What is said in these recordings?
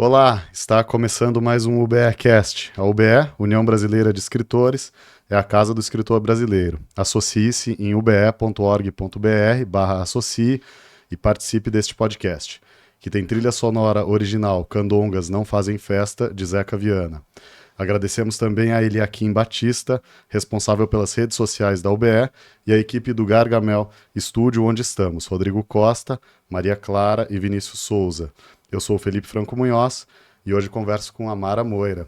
Olá, está começando mais um UBEcast. A UBE, União Brasileira de Escritores, é a casa do escritor brasileiro. Associe-se em ube.org.br/associe e participe deste podcast, que tem trilha sonora original Candongas Não Fazem Festa, de Zeca Viana. Agradecemos também a Eliakim Batista, responsável pelas redes sociais da UBE, e a equipe do Gargamel, estúdio onde estamos, Rodrigo Costa, Maria Clara e Vinícius Souza. Eu sou o Felipe Franco Munhoz e hoje converso com a Mara Moira.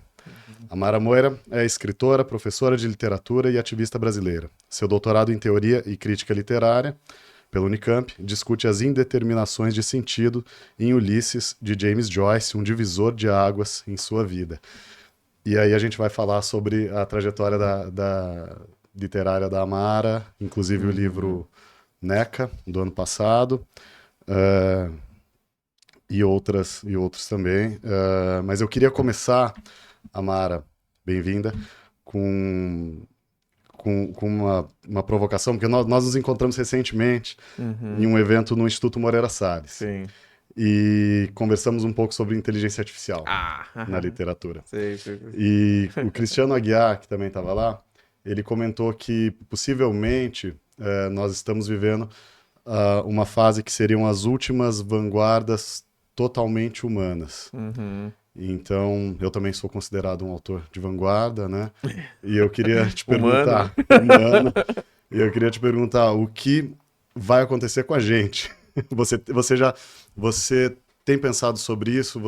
A Mara Moira é escritora, professora de literatura e ativista brasileira. Seu doutorado em Teoria e Crítica Literária, pela Unicamp, discute as indeterminações de sentido em Ulisses, de James Joyce, um divisor de águas em sua vida. E aí a gente vai falar sobre a trajetória da literária da Mara, inclusive o livro NECA, do ano passado, e outros também. Mas eu queria começar, Amara, bem-vinda, com uma provocação, porque nós nos encontramos recentemente em um evento no Instituto Moreira Salles. Sim. E conversamos um pouco sobre inteligência artificial na literatura. Sei. E o Cristiano Aguiar, que também estava lá, ele comentou que possivelmente nós estamos vivendo uma fase que seriam as últimas vanguardas totalmente humanas. Então, eu também sou considerado um autor de vanguarda, né? E eu queria te perguntar... Humano. E eu queria te perguntar o que vai acontecer com a gente. Você tem pensado sobre isso?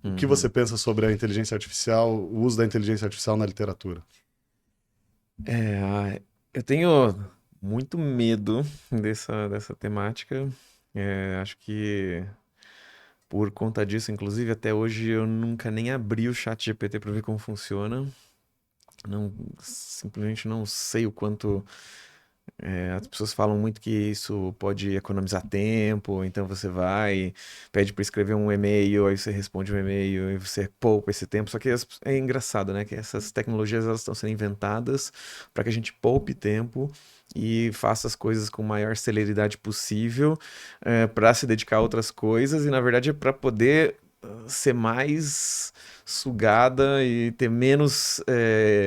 O que você pensa sobre a inteligência artificial, o uso da inteligência artificial na literatura? Eu tenho muito medo dessa temática. Acho que por conta disso, inclusive, até hoje eu nunca nem abri o ChatGPT para ver como funciona. Simplesmente não sei o quanto... as pessoas falam muito que isso pode economizar tempo, então você vai, pede para escrever um e-mail, aí você responde um e-mail e você poupa esse tempo. Só que é engraçado, né? Que essas tecnologias elas estão sendo inventadas para que a gente poupe tempo e faça as coisas com a maior celeridade possível, para se dedicar a outras coisas, e na verdade é para poder ser mais sugada e ter menos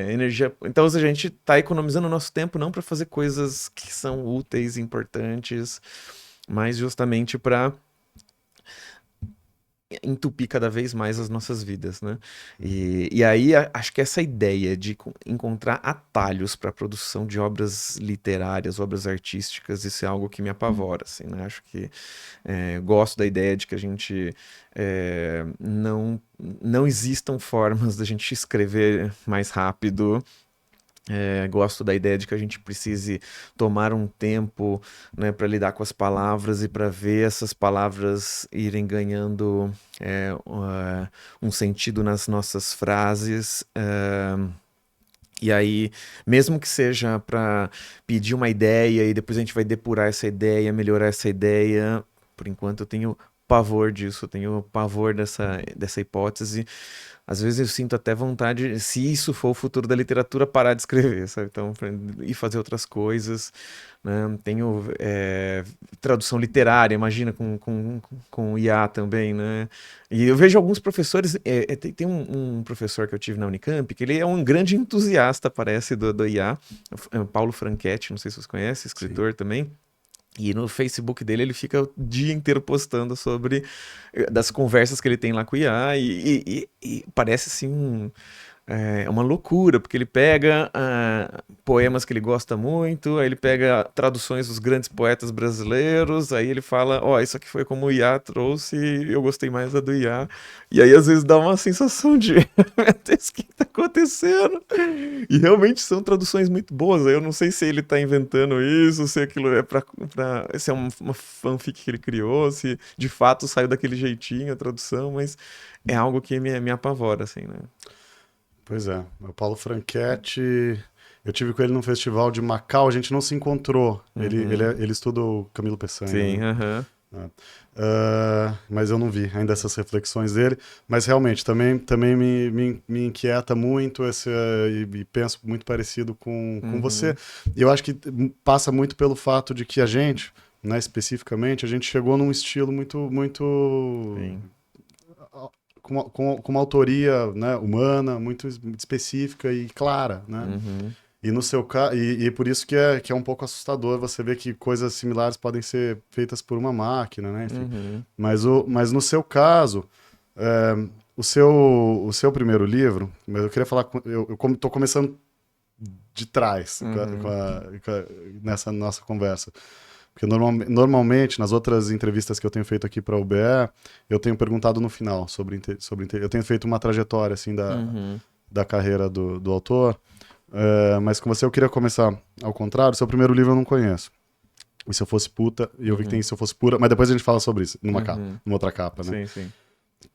energia. Então, a gente está economizando o nosso tempo não para fazer coisas que são úteis, importantes, mas justamente para entupir cada vez mais as nossas vidas, né? E aí acho que essa ideia de encontrar atalhos para a produção de obras literárias, obras artísticas, isso é algo que me apavora, assim, né? Acho que gosto da ideia de que a gente não existam formas da gente escrever mais rápido. Gosto da ideia de que a gente precise tomar um tempo, né, para lidar com as palavras e para ver essas palavras irem ganhando um sentido nas nossas frases. E aí, mesmo que seja para pedir uma ideia e depois a gente vai depurar essa ideia, melhorar essa ideia, por enquanto eu tenho pavor disso, eu tenho pavor dessa hipótese. Às vezes eu sinto até vontade, se isso for o futuro da literatura, parar de escrever, sabe? Então, ir fazer outras coisas, né? Tenho tradução literária, imagina, com IA também, né? E eu vejo alguns professores, tem um professor que eu tive na Unicamp, que ele é um grande entusiasta, parece, do IA, Paulo Franchetti, não sei se vocês conhecem, escritor também. E no Facebook dele ele fica o dia inteiro postando sobre das conversas que ele tem lá com o IA e parece assim uma loucura, porque ele pega poemas que ele gosta muito, aí ele pega traduções dos grandes poetas brasileiros, aí ele fala, isso aqui foi como o IA trouxe e eu gostei mais da do IA. E aí às vezes dá uma sensação de, meu Deus, o que tá acontecendo? E realmente são traduções muito boas, eu não sei se ele tá inventando isso, se aquilo se é uma fanfic que ele criou, se de fato saiu daquele jeitinho a tradução, mas é algo que me apavora, assim, né? Pois é, o Paulo Franchetti, eu tive com ele num festival de Macau, a gente não se encontrou. Ele estuda o Camilo Peçanha, Sim, né? Mas eu não vi ainda essas reflexões dele. Mas realmente, também me inquieta muito e penso muito parecido com você. E eu acho que passa muito pelo fato de que a gente, né, especificamente, a gente chegou num estilo muito Sim. com uma autoria, né, humana, muito específica e clara, né? Uhum. E no seu e por isso que é um pouco assustador você ver que coisas similares podem ser feitas por uma máquina, né? Enfim. Uhum. Mas no seu caso, é, o seu primeiro livro, mas eu queria falar, eu tô começando de trás Uhum. nessa nossa conversa. Porque normalmente, nas outras entrevistas que eu tenho feito aqui para a UBE, eu tenho perguntado no final eu tenho feito uma trajetória assim Uhum. da carreira do autor. Mas com você eu queria começar ao contrário. Seu primeiro livro eu não conheço. E Se Eu Fosse Puta, e eu vi que tem Uhum. Se Eu Fosse Pura, mas depois a gente fala sobre isso, Uhum. numa outra capa, né? Sim, sim.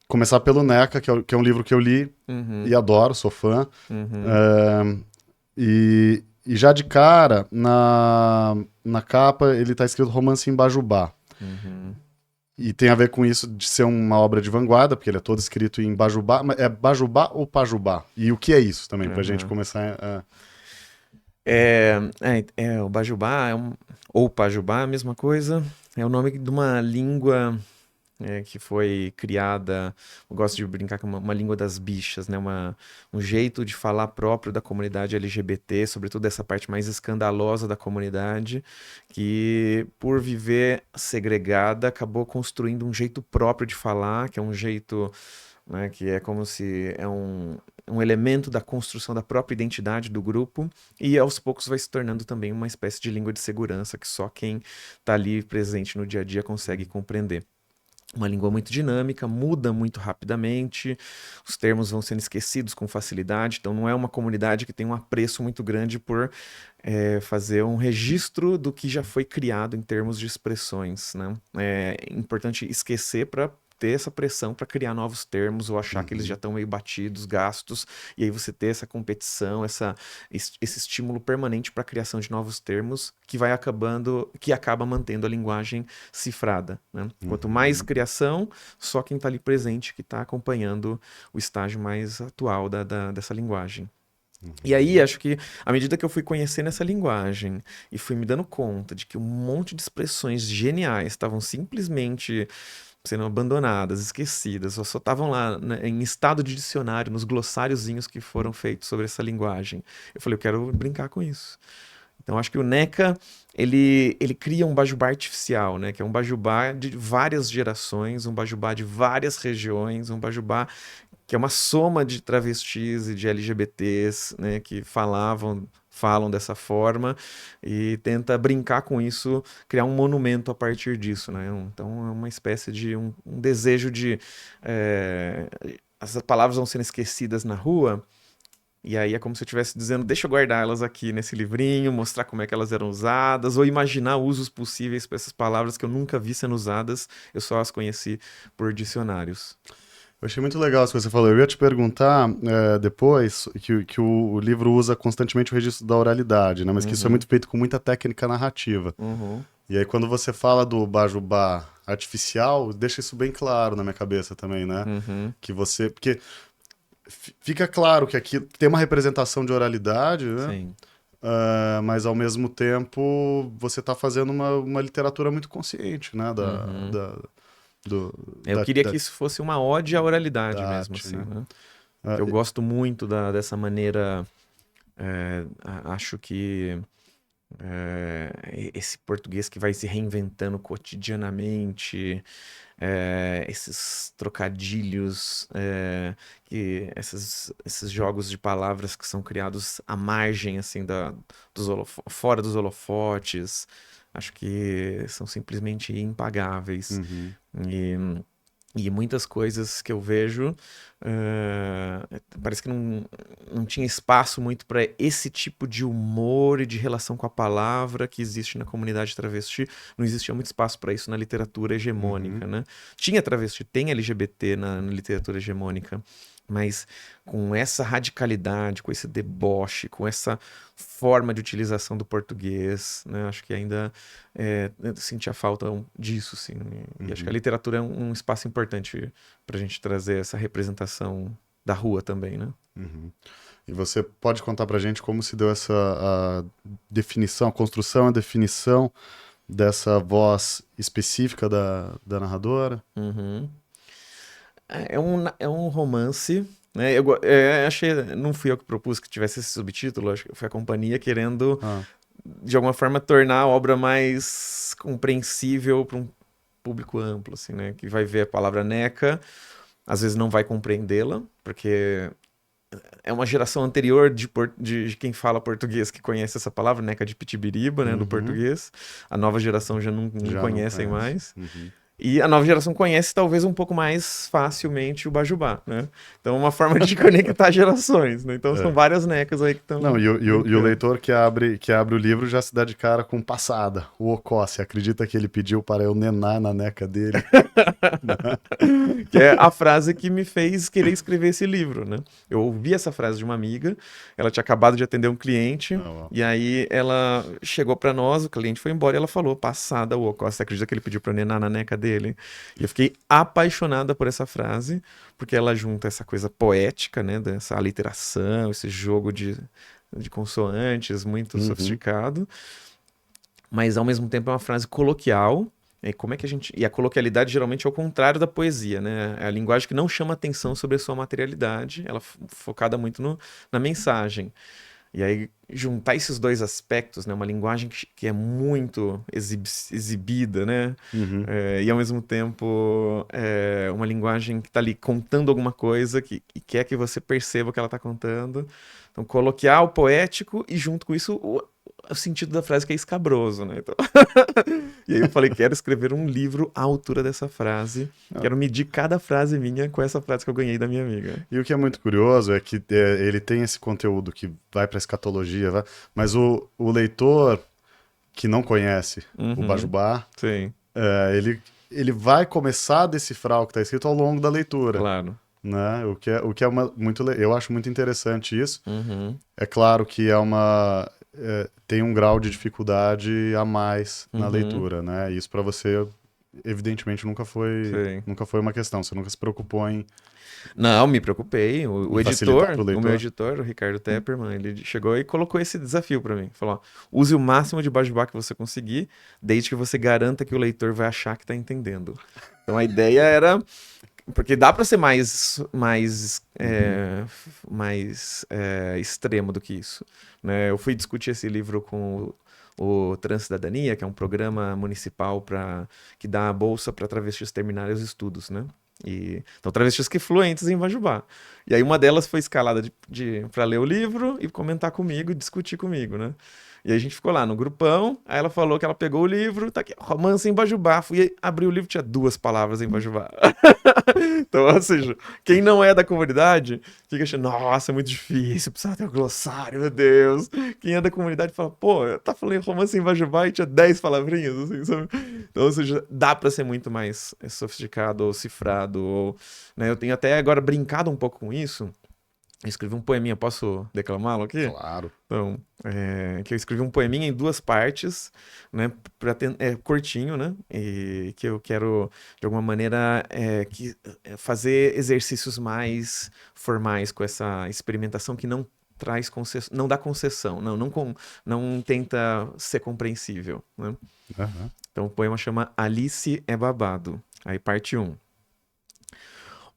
Começar pelo NECA, que é um livro que eu li e Uhum. adoro, sou fã. Uhum. É, e já de cara, na capa, ele tá escrito Romance em Bajubá. Uhum. E tem a ver com isso de ser uma obra de vanguarda, porque ele é todo escrito em Bajubá. Mas é Bajubá ou Pajubá? E o que é isso também, pra gente Uhum. começar a... O Bajubá, ou Pajubá, a mesma coisa. É o nome de uma língua que foi criada. Eu gosto de brincar com uma língua das bichas, né? Um jeito de falar próprio da comunidade LGBT, sobretudo essa parte mais escandalosa da comunidade, que por viver segregada acabou construindo um jeito próprio de falar, que é um jeito, né, que é como se é um elemento da construção da própria identidade do grupo, e aos poucos vai se tornando também uma espécie de língua de segurança que só quem está ali presente no dia a dia consegue compreender. Uma língua muito dinâmica, muda muito rapidamente, os termos vão sendo esquecidos com facilidade, então não é uma comunidade que tem um apreço muito grande por fazer um registro do que já foi criado em termos de expressões, né? É importante esquecer para ter essa pressão para criar novos termos ou achar que eles já Uhum, estão meio batidos, gastos, e aí você ter essa competição, esse estímulo permanente para a criação de novos termos que vai acabando, que acaba mantendo a linguagem cifrada, né? Quanto mais uhum, criação, só quem está ali presente que está acompanhando o estágio mais atual dessa linguagem. E aí, uhum, acho que à medida que eu fui conhecendo essa linguagem e fui me dando conta de que um monte de expressões geniais estavam simplesmente sendo abandonadas, esquecidas, ou só estavam lá, né, em estado de dicionário, nos glossáriozinhos que foram feitos sobre essa linguagem. Eu falei, eu quero brincar com isso. Então, acho que o NECA, ele cria um Bajubá artificial, né? Que é um Bajubá de várias gerações, um Bajubá de várias regiões, um Bajubá que é uma soma de travestis e de LGBTs, né? Que falam dessa forma e tenta brincar com isso, criar um monumento a partir disso, né? Então, é uma espécie de um desejo de... eh, as palavras vão sendo esquecidas na rua, e aí é como se eu estivesse dizendo, deixa eu guardar elas aqui nesse livrinho, mostrar como é que elas eram usadas, ou imaginar usos possíveis para essas palavras que eu nunca vi sendo usadas, eu só as conheci por dicionários. Eu achei muito legal isso que você falou. Eu ia te perguntar depois que o livro usa constantemente o registro da oralidade, né? Mas que isso é Uhum, muito feito com muita técnica narrativa. uhum, E aí, quando você fala do Bajubá artificial, deixa isso bem claro na minha cabeça também, né? uhum, Que você. Porque fica claro que aqui tem uma representação de oralidade, né? sim. Mas ao mesmo tempo você está fazendo uma literatura muito consciente, né? Uhum. Do, Eu queria que da isso fosse uma ode à oralidade da mesmo, arte, assim, né? né? Ah, Que eu gosto muito dessa maneira, acho que esse português que vai se reinventando cotidianamente, esses trocadilhos, esses jogos de palavras que são criados à margem, assim, fora dos holofotes, acho que são simplesmente impagáveis. uhum, E, e muitas coisas que eu vejo, parece que não tinha espaço muito para esse tipo de humor e de relação com a palavra que existe na comunidade travesti. Não existia muito espaço para isso na literatura uhum, hegemônica, né? Tinha travesti, tem LGBT na literatura hegemônica, mas com essa radicalidade, com esse deboche, com essa forma de utilização do português, né? Acho que ainda eu sentia falta disso, sim. E acho que a uhum, literatura é um espaço importante para a gente trazer essa representação da rua também, né? uhum. E você pode contar pra gente como se deu essa a definição, a construção, a definição dessa voz específica da narradora? Uhum. É um romance, né? Achei, não fui eu que propus que tivesse esse subtítulo, acho que foi a companhia querendo, Ah, de alguma forma, tornar a obra mais compreensível para um público amplo, assim, né? Que vai ver a palavra neca, às vezes não vai compreendê-la, porque é uma geração anterior de quem fala português que conhece essa palavra, neca de pitibiriba, né, do uhum. português. A nova geração já não Já não conhecem conhece. mais. Uhum. E a nova geração conhece talvez um pouco mais facilmente o Bajubá, né? Então é uma forma de conectar gerações, né? Então são É. várias necas aí que Não, estão e o brincando. leitor que abre o livro já se dá de cara com passada. O Ocó, você acredita que ele pediu para eu nenar na neca dele? Que é a frase que me fez querer escrever esse livro, né? Eu ouvi essa frase de uma amiga, ela tinha acabado de atender um cliente, Ah, ó. e aí ela chegou pra nós, o cliente foi embora e ela falou, passada, o Ocó, você acredita que ele pediu pra eu nenar na neca dele? E eu fiquei apaixonada por essa frase, porque ela junta essa coisa poética, né? Dessa aliteração, esse jogo de consoantes muito Uhum. sofisticado, mas ao mesmo tempo é uma frase coloquial. E como é que a gente. E a coloquialidade geralmente é o contrário da poesia, né? É a linguagem que não chama atenção sobre a sua materialidade, ela é focada muito na mensagem. E aí, juntar esses dois aspectos, né? Uma linguagem que é muito exibida, né? Uhum. E ao mesmo tempo uma linguagem que está ali contando alguma coisa e quer que você perceba o que ela está contando. Então, coloquial, poético e junto com isso o sentido da frase que é escabroso, né? Então... E aí eu falei, quero escrever um livro à altura dessa frase. Ah, Quero medir cada frase minha com essa frase que eu ganhei da minha amiga. e o que é muito curioso é que ele tem esse conteúdo que vai para escatologia, mas o leitor que não conhece o Uhum, Bajubá, sim, ele vai começar a decifrar o que está escrito ao longo da leitura, claro. né? O que é eu acho muito interessante isso. Uhum, É claro que tem um grau de dificuldade a mais na uhum, leitura, né? Isso para você, evidentemente, sim. nunca foi uma questão. Você nunca se preocupou Não, me preocupei. O em facilitar editor, para o o meu leitor. editor, o Ricardo Tepperman, ele chegou e colocou esse desafio pra mim. Falou, ó, use o máximo de Bajubá que você conseguir, desde que você garanta que o leitor vai achar que tá entendendo. Então a ideia era porque dá pra ser Uhum. mais extremo do que isso, né? Eu fui discutir esse livro com o Transcidadania, que é um programa municipal que dá a bolsa para travestis terminarem os estudos, né? Então, travestis que fluentes em Vajubá. E aí uma delas foi escalada para ler o livro e comentar comigo e discutir comigo, né? E aí a gente ficou lá no grupão, aí ela falou que ela pegou o livro, tá aqui, romance em Bajubá. Fui abrir o livro, tinha 2 palavras em Bajubá. Então, ou seja, quem não é da comunidade fica achando, nossa, é muito difícil, precisa ter um glossário, meu Deus. Quem é da comunidade fala, pô, tá falando romance em Vajubá e tinha 10 palavrinhas, assim, sabe? Então, ou seja, dá pra ser muito mais sofisticado ou cifrado, ou, né? Eu tenho até agora brincado um pouco com isso. Eu escrevi um poeminha, posso declamá-lo aqui? Claro. Então, que eu escrevi um poeminha em 2 partes, né, curtinho, né, e que eu quero, de alguma maneira, fazer exercícios mais formais com essa experimentação que não traz concessão, não dá concessão, não tenta ser compreensível, né? Aham. Então, o poema chama Alice é Babado. Aí, parte 1.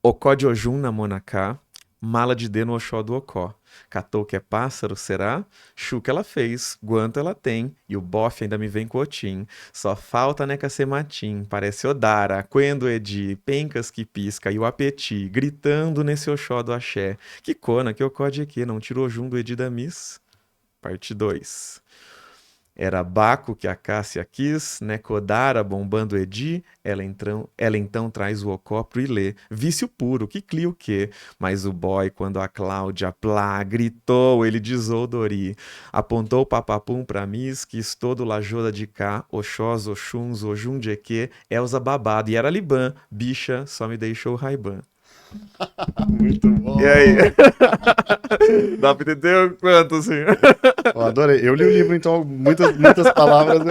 Ocó de Ojum na Monacá, mala de dê no Oxó do Ocó. Catou que é pássaro, será? Chuca ela fez, guanto ela tem, e o bofe ainda me vem com otim. Só falta neca ser matim, parece Odara, quando Edi, pencas que pisca, e o apeti, gritando nesse Oxó do axé. Que cona, que ocó de que, não tirou jum do Edi da Miss? Parte 2. Era Baco que a Cássia quis, né? Codara bombando Edi, ela então traz o Ocó pro Ilê. Vício puro, que clia o quê? Mas o boy, quando a Cláudia plá, gritou, ele desodori. Apontou o papapum pra Miss, que estou do lajoda de cá, Oxós, Oxuns, Ojum de quê, Elza babado. E era Liban, bicha, só me deixou Raiban. Muito E aí? bom! Dá pra entender o quanto, assim? Eu adorei. Eu li o livro, então, muitas, muitas palavras.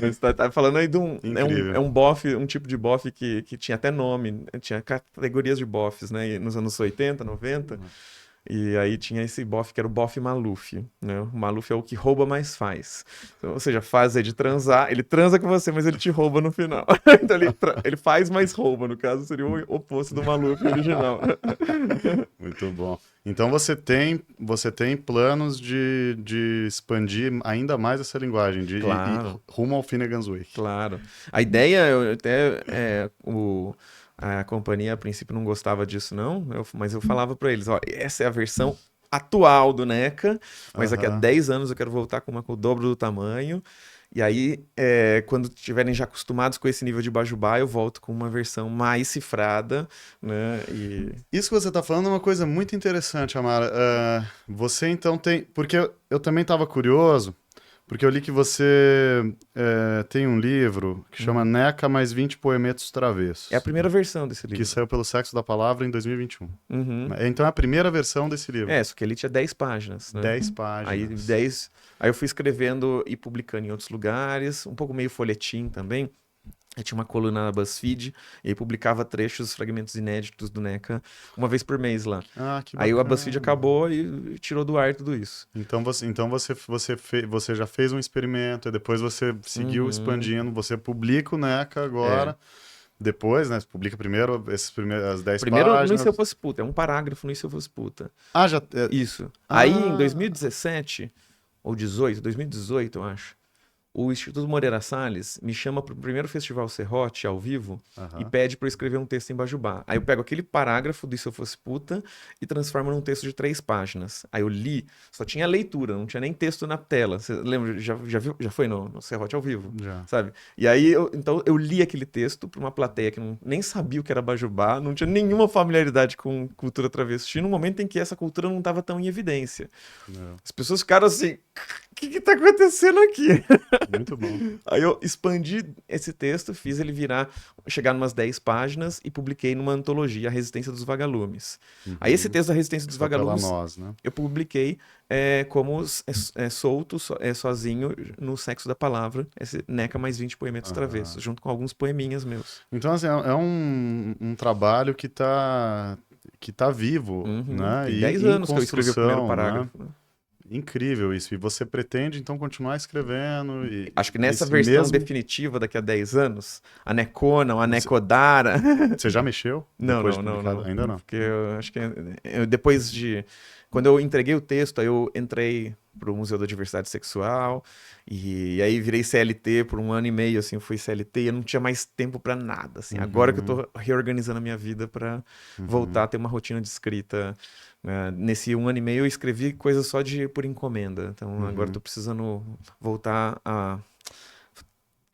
Mas tá falando aí de Incrível. um bofe, um tipo de bofe que tinha até nome, tinha categorias de bofes, né? Nos anos 80, 90. E aí tinha esse bofe que era o bofe Maluf, né? O Maluf é o que rouba, mas faz. Então, ou seja, faz é de transar, ele transa com você, mas ele te rouba no final. Então ele faz, mas rouba. No caso, seria o oposto do Maluf original. Muito bom. Então você tem planos de expandir ainda mais essa linguagem, de ir Claro. rumo ao Finnegan's Wake. Claro. A ideia, eu até a companhia a princípio não gostava disso, não, mas eu falava pra eles, ó, essa é a versão atual do NECA, mas daqui a Aham. 10 anos eu quero voltar com uma com o dobro do tamanho. E aí, quando estiverem já acostumados com esse nível de Bajubá, eu volto com uma versão mais cifrada, né? E Isso que você está falando é uma coisa muito interessante, Amara. Você então tem. Porque eu também estava curioso, porque eu li que você tem um livro que chama uhum. NECA mais 20 Poemetos É a Travessos, primeira versão desse que livro. saiu pelo Sexo da Palavra em 2021. Uhum. Então é a primeira versão desse livro. Só que ele tinha 10 páginas, né? 10 Aí páginas. 10. Aí eu fui escrevendo e publicando em outros lugares, um pouco meio folhetim também. Eu tinha uma coluna na BuzzFeed e aí publicava trechos, fragmentos inéditos do NECA uma vez por mês lá. Ah, que Aí a BuzzFeed bacana. acabou e tirou do ar tudo isso. Você já fez um experimento e depois você seguiu Uhum. expandindo. Você publica o NECA É. agora. Depois, né? Você publica primeiro as 10 Primeiro, no E Se Eu páginas. Fosse Puta. É um parágrafo no E Se Eu Fosse Puta. Ah, já. Isso. Aí em Ah, 2017, ou 2018, eu acho. O Instituto Moreira Salles me chama para o primeiro Festival Serrote, ao vivo, e aham. pede para eu escrever um texto em Bajubá. Aí eu pego aquele parágrafo do E Se Eu Fosse Puta e transformo num texto de 3 páginas. Aí eu li, só tinha leitura, não tinha nem texto na tela. Você lembra? Já viu? Já foi no Serrote ao vivo, Já. sabe? E aí, então eu li aquele texto para uma plateia que nem sabia o que era Bajubá, não tinha nenhuma familiaridade com cultura travesti, no momento em que essa cultura não estava tão em evidência. Não. As pessoas ficaram assim, o que está acontecendo aqui? Muito bom. Aí eu expandi esse texto, fiz ele chegar numas 10 páginas e publiquei numa antologia, A Resistência dos Vagalumes. Aí esse Uhum. texto da Resistência Que dos saiu pela Vagalumes nós, né? eu publiquei como solto, sozinho, no Sexo da Palavra, esse NECA mais 20 poemetos Aham. travessos, junto com alguns poeminhas meus. Então, assim, é um trabalho que tá vivo, Uhum. né? Tem E 10 em anos que eu escrevi o primeiro construção, né? parágrafo, né? Incrível isso. E você pretende, então, continuar escrevendo Acho que nessa esse versão mesmo... definitiva, daqui a 10 anos, a Necona, ou a Você, Necodara. você já mexeu Não, depois de não, não, publicado? não. Ainda não. Porque eu acho que depois de. Quando eu entreguei o texto, aí eu entrei pro Museu da Diversidade Sexual e aí virei CLT por um ano e meio, assim, eu fui CLT e eu não tinha mais tempo pra nada, assim. Agora que eu Uhum, tô reorganizando a minha vida pra voltar uhum, a ter uma rotina de escrita, né? Nesse um ano e meio eu escrevi coisas só por encomenda. Então agora eu tô uhum, precisando voltar a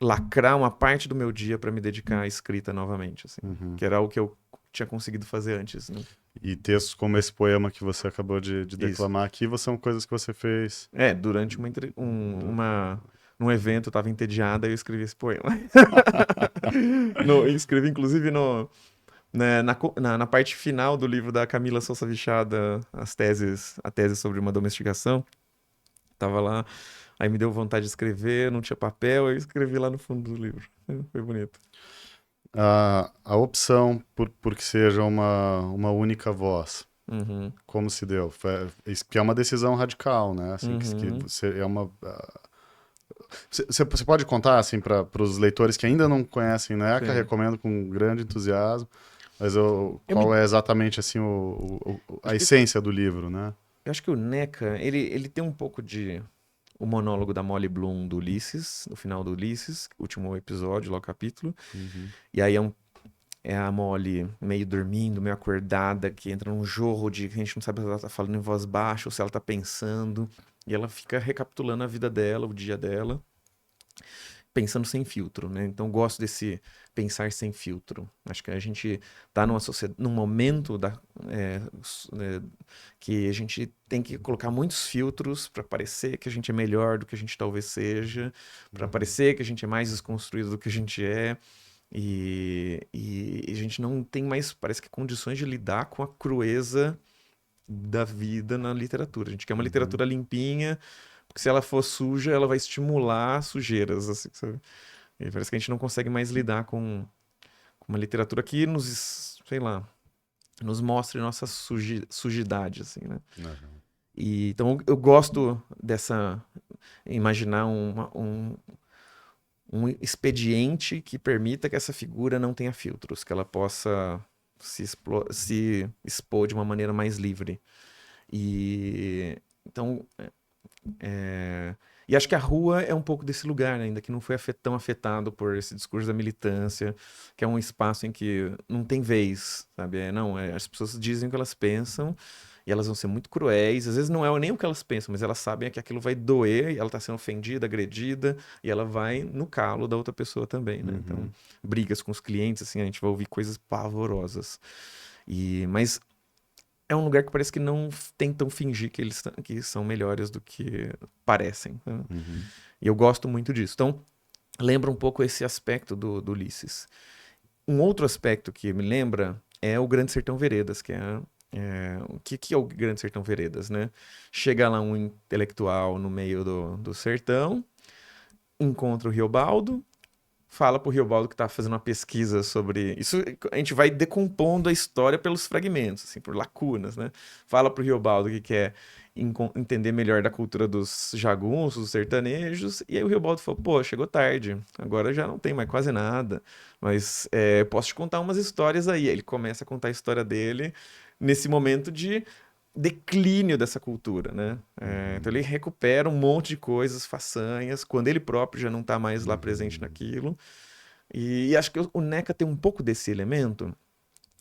lacrar uma parte do meu dia pra me dedicar à escrita novamente, assim, uhum. que era o que eu tinha conseguido fazer antes, né? E textos como esse poema que você acabou de Isso. declamar aqui, são coisas que você fez. Durante do- num evento eu tava entediada e eu escrevi esse poema. Eu escrevi, inclusive, na parte final do livro da Camila Sousa Vichada, a tese sobre uma domesticação. Tava lá, aí me deu vontade de escrever, não tinha papel, eu escrevi lá no fundo do livro. Foi bonito. A opção por que seja uma única voz, Uhum, como se deu? Isso que é uma decisão radical, né? Assim, que uhum, você é uma. Você pode contar, assim, para os leitores que ainda não conhecem NECA, sim. recomendo com grande entusiasmo, mas Eu me, qual é exatamente, assim, a acho que, essência do livro, né? eu acho que o NECA, ele tem um pouco de o monólogo da Molly Bloom do Ulisses, no final do Ulisses, último episódio, lá o capítulo. Uhum, E aí é a Molly meio dormindo, meio acordada, que entra num jorro de que a gente não sabe se ela tá falando em voz baixa ou se ela tá pensando. E ela fica recapitulando a vida dela, o dia dela, pensando sem filtro, né? Então eu gosto desse pensar sem filtro. Acho que a gente tá num momento que a gente tem que colocar muitos filtros para parecer que a gente é melhor do que a gente talvez seja, para uhum, parecer que a gente é mais desconstruído do que a gente é. E a gente não tem mais, parece que, condições de lidar com a crueza da vida na literatura. A gente quer uma uhum. literatura limpinha, porque se ela for suja, ela vai estimular sujeiras, assim, sabe? E parece que a gente não consegue mais lidar com uma literatura que sei lá, nos mostre nossa sujidade, assim, né? Uhum. E, então eu gosto dessa, imaginar um expediente que permita que essa figura não tenha filtros, que ela possa se expor de uma maneira mais livre. E então, é, e acho que a rua é um pouco desse lugar, né? Ainda que não foi tão afetado por esse discurso da militância, que é um espaço em que não tem vez, sabe? Não, as pessoas dizem o que elas pensam e elas vão ser muito cruéis. Às vezes não é nem o que elas pensam, mas elas sabem que aquilo vai doer e ela está sendo ofendida, agredida, e ela vai no calo da outra pessoa também, né? Então, Uhum. brigas com os clientes, assim, a gente vai ouvir coisas pavorosas. Mas é um lugar que parece que não tentam fingir que eles que são melhores do que parecem, né? Uhum. E eu gosto muito disso. Então, lembra um pouco esse aspecto do Ulisses. Um outro aspecto que me lembra é o Grande Sertão Veredas, o que é o Grande Sertão Veredas, né? Chega lá um intelectual no meio do sertão, encontra o Riobaldo, fala pro Riobaldo que tá fazendo uma pesquisa sobre isso. A gente vai decompondo a história pelos fragmentos, assim, por lacunas, né? Fala pro Riobaldo que quer entender melhor da cultura dos jagunços, dos sertanejos, e aí o Riobaldo falou: pô, chegou tarde, agora já não tem mais quase nada, mas posso te contar umas histórias aí. Aí ele começa a contar a história dele nesse momento de declínio dessa cultura, né? Então Uhum. ele recupera um monte de coisas, façanhas, quando ele próprio já não está mais lá presente Uhum. naquilo. E acho que o NECA tem um pouco desse elemento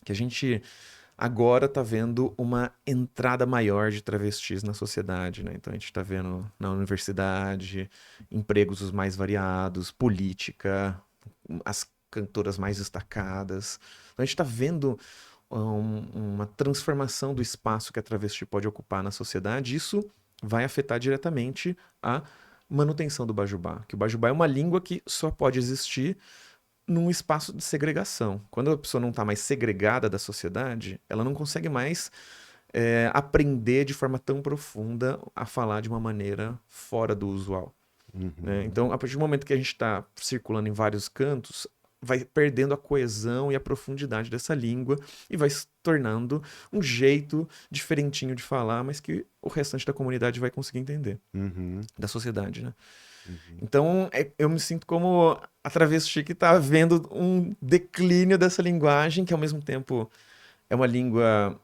que a gente agora está vendo uma entrada maior de travestis na sociedade, né? Então a gente está vendo na universidade empregos os mais variados, política, as cantoras mais destacadas. Então a gente está vendo uma transformação do espaço que a travesti pode ocupar na sociedade. Isso vai afetar diretamente a manutenção do Bajubá, que o Bajubá é uma língua que só pode existir num espaço de segregação. Quando a pessoa não está mais segregada da sociedade, ela não consegue mais aprender de forma tão profunda a falar de uma maneira fora do usual, né? Uhum. Então, a partir do momento que a gente está circulando em vários cantos, vai perdendo a coesão e a profundidade dessa língua e vai se tornando um jeito diferentinho de falar, mas que o restante da comunidade vai conseguir entender, Uhum. da sociedade, né? Uhum. Então, eu me sinto como a travesti que está vendo um declínio dessa linguagem, que ao mesmo tempo é uma língua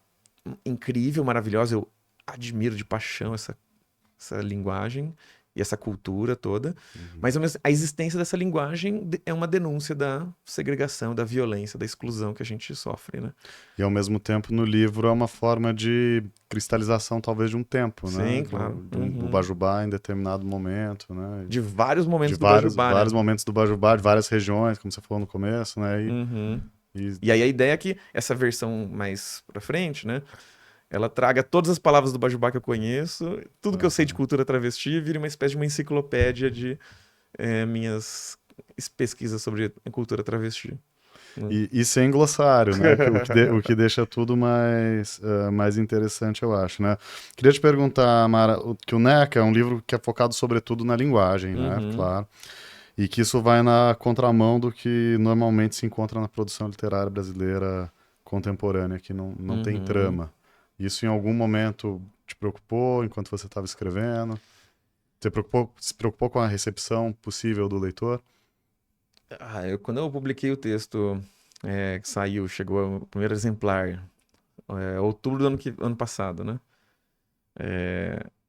incrível, maravilhosa. Eu admiro de paixão essa linguagem e essa cultura toda, Uhum. mas a existência dessa linguagem é uma denúncia da segregação, da violência, da exclusão que a gente sofre, né? E ao mesmo tempo no livro é uma forma de cristalização talvez de um tempo, né? Sim, claro. Do Uhum. Bajubá em determinado momento, né? De vários De momentos do vários, Bajubá, vários né? momentos do Bajubá, de várias regiões, como você falou no começo, né? Uhum. E E aí a ideia é que essa versão mais pra frente, né? Ela traga todas as palavras do Bajubá que eu conheço, tudo que eu sei de aham. cultura travesti, e vira uma espécie de uma enciclopédia de minhas pesquisas sobre cultura travesti. Né? E sem glossário, né? O que deixa tudo mais, mais interessante, eu acho, né? Queria te perguntar, Mara, que o NECA é um livro que é focado sobretudo na linguagem, né? Uhum, Claro. E que isso vai na contramão do que normalmente se encontra na produção literária brasileira contemporânea, que não tem uhum. trama. Isso em algum momento te preocupou enquanto você estava escrevendo? Se preocupou com a recepção possível do leitor? Quando eu publiquei o texto que saiu, chegou o primeiro exemplar, outubro do ano passado, né?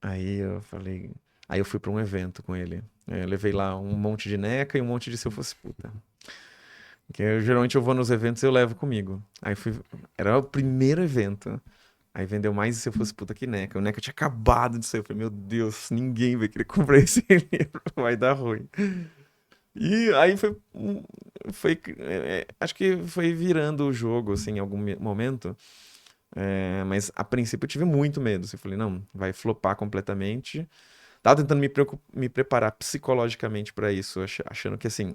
Aí eu falei. Aí eu fui para um evento com ele. Eu levei lá um monte de neca e um monte de Se Eu Fosse Puta. Que geralmente eu vou nos eventos e eu levo comigo. Era o primeiro evento. Aí vendeu mais Se Eu Fosse Puta que Neca. O Neca tinha acabado de sair. Eu falei, meu Deus, ninguém vai querer comprar esse livro, vai dar ruim. E aí acho que foi virando o jogo, assim, em algum momento. Mas a princípio eu tive muito medo. Assim, eu falei, não, vai flopar completamente. Tava tentando me preparar psicologicamente pra isso, achando que assim,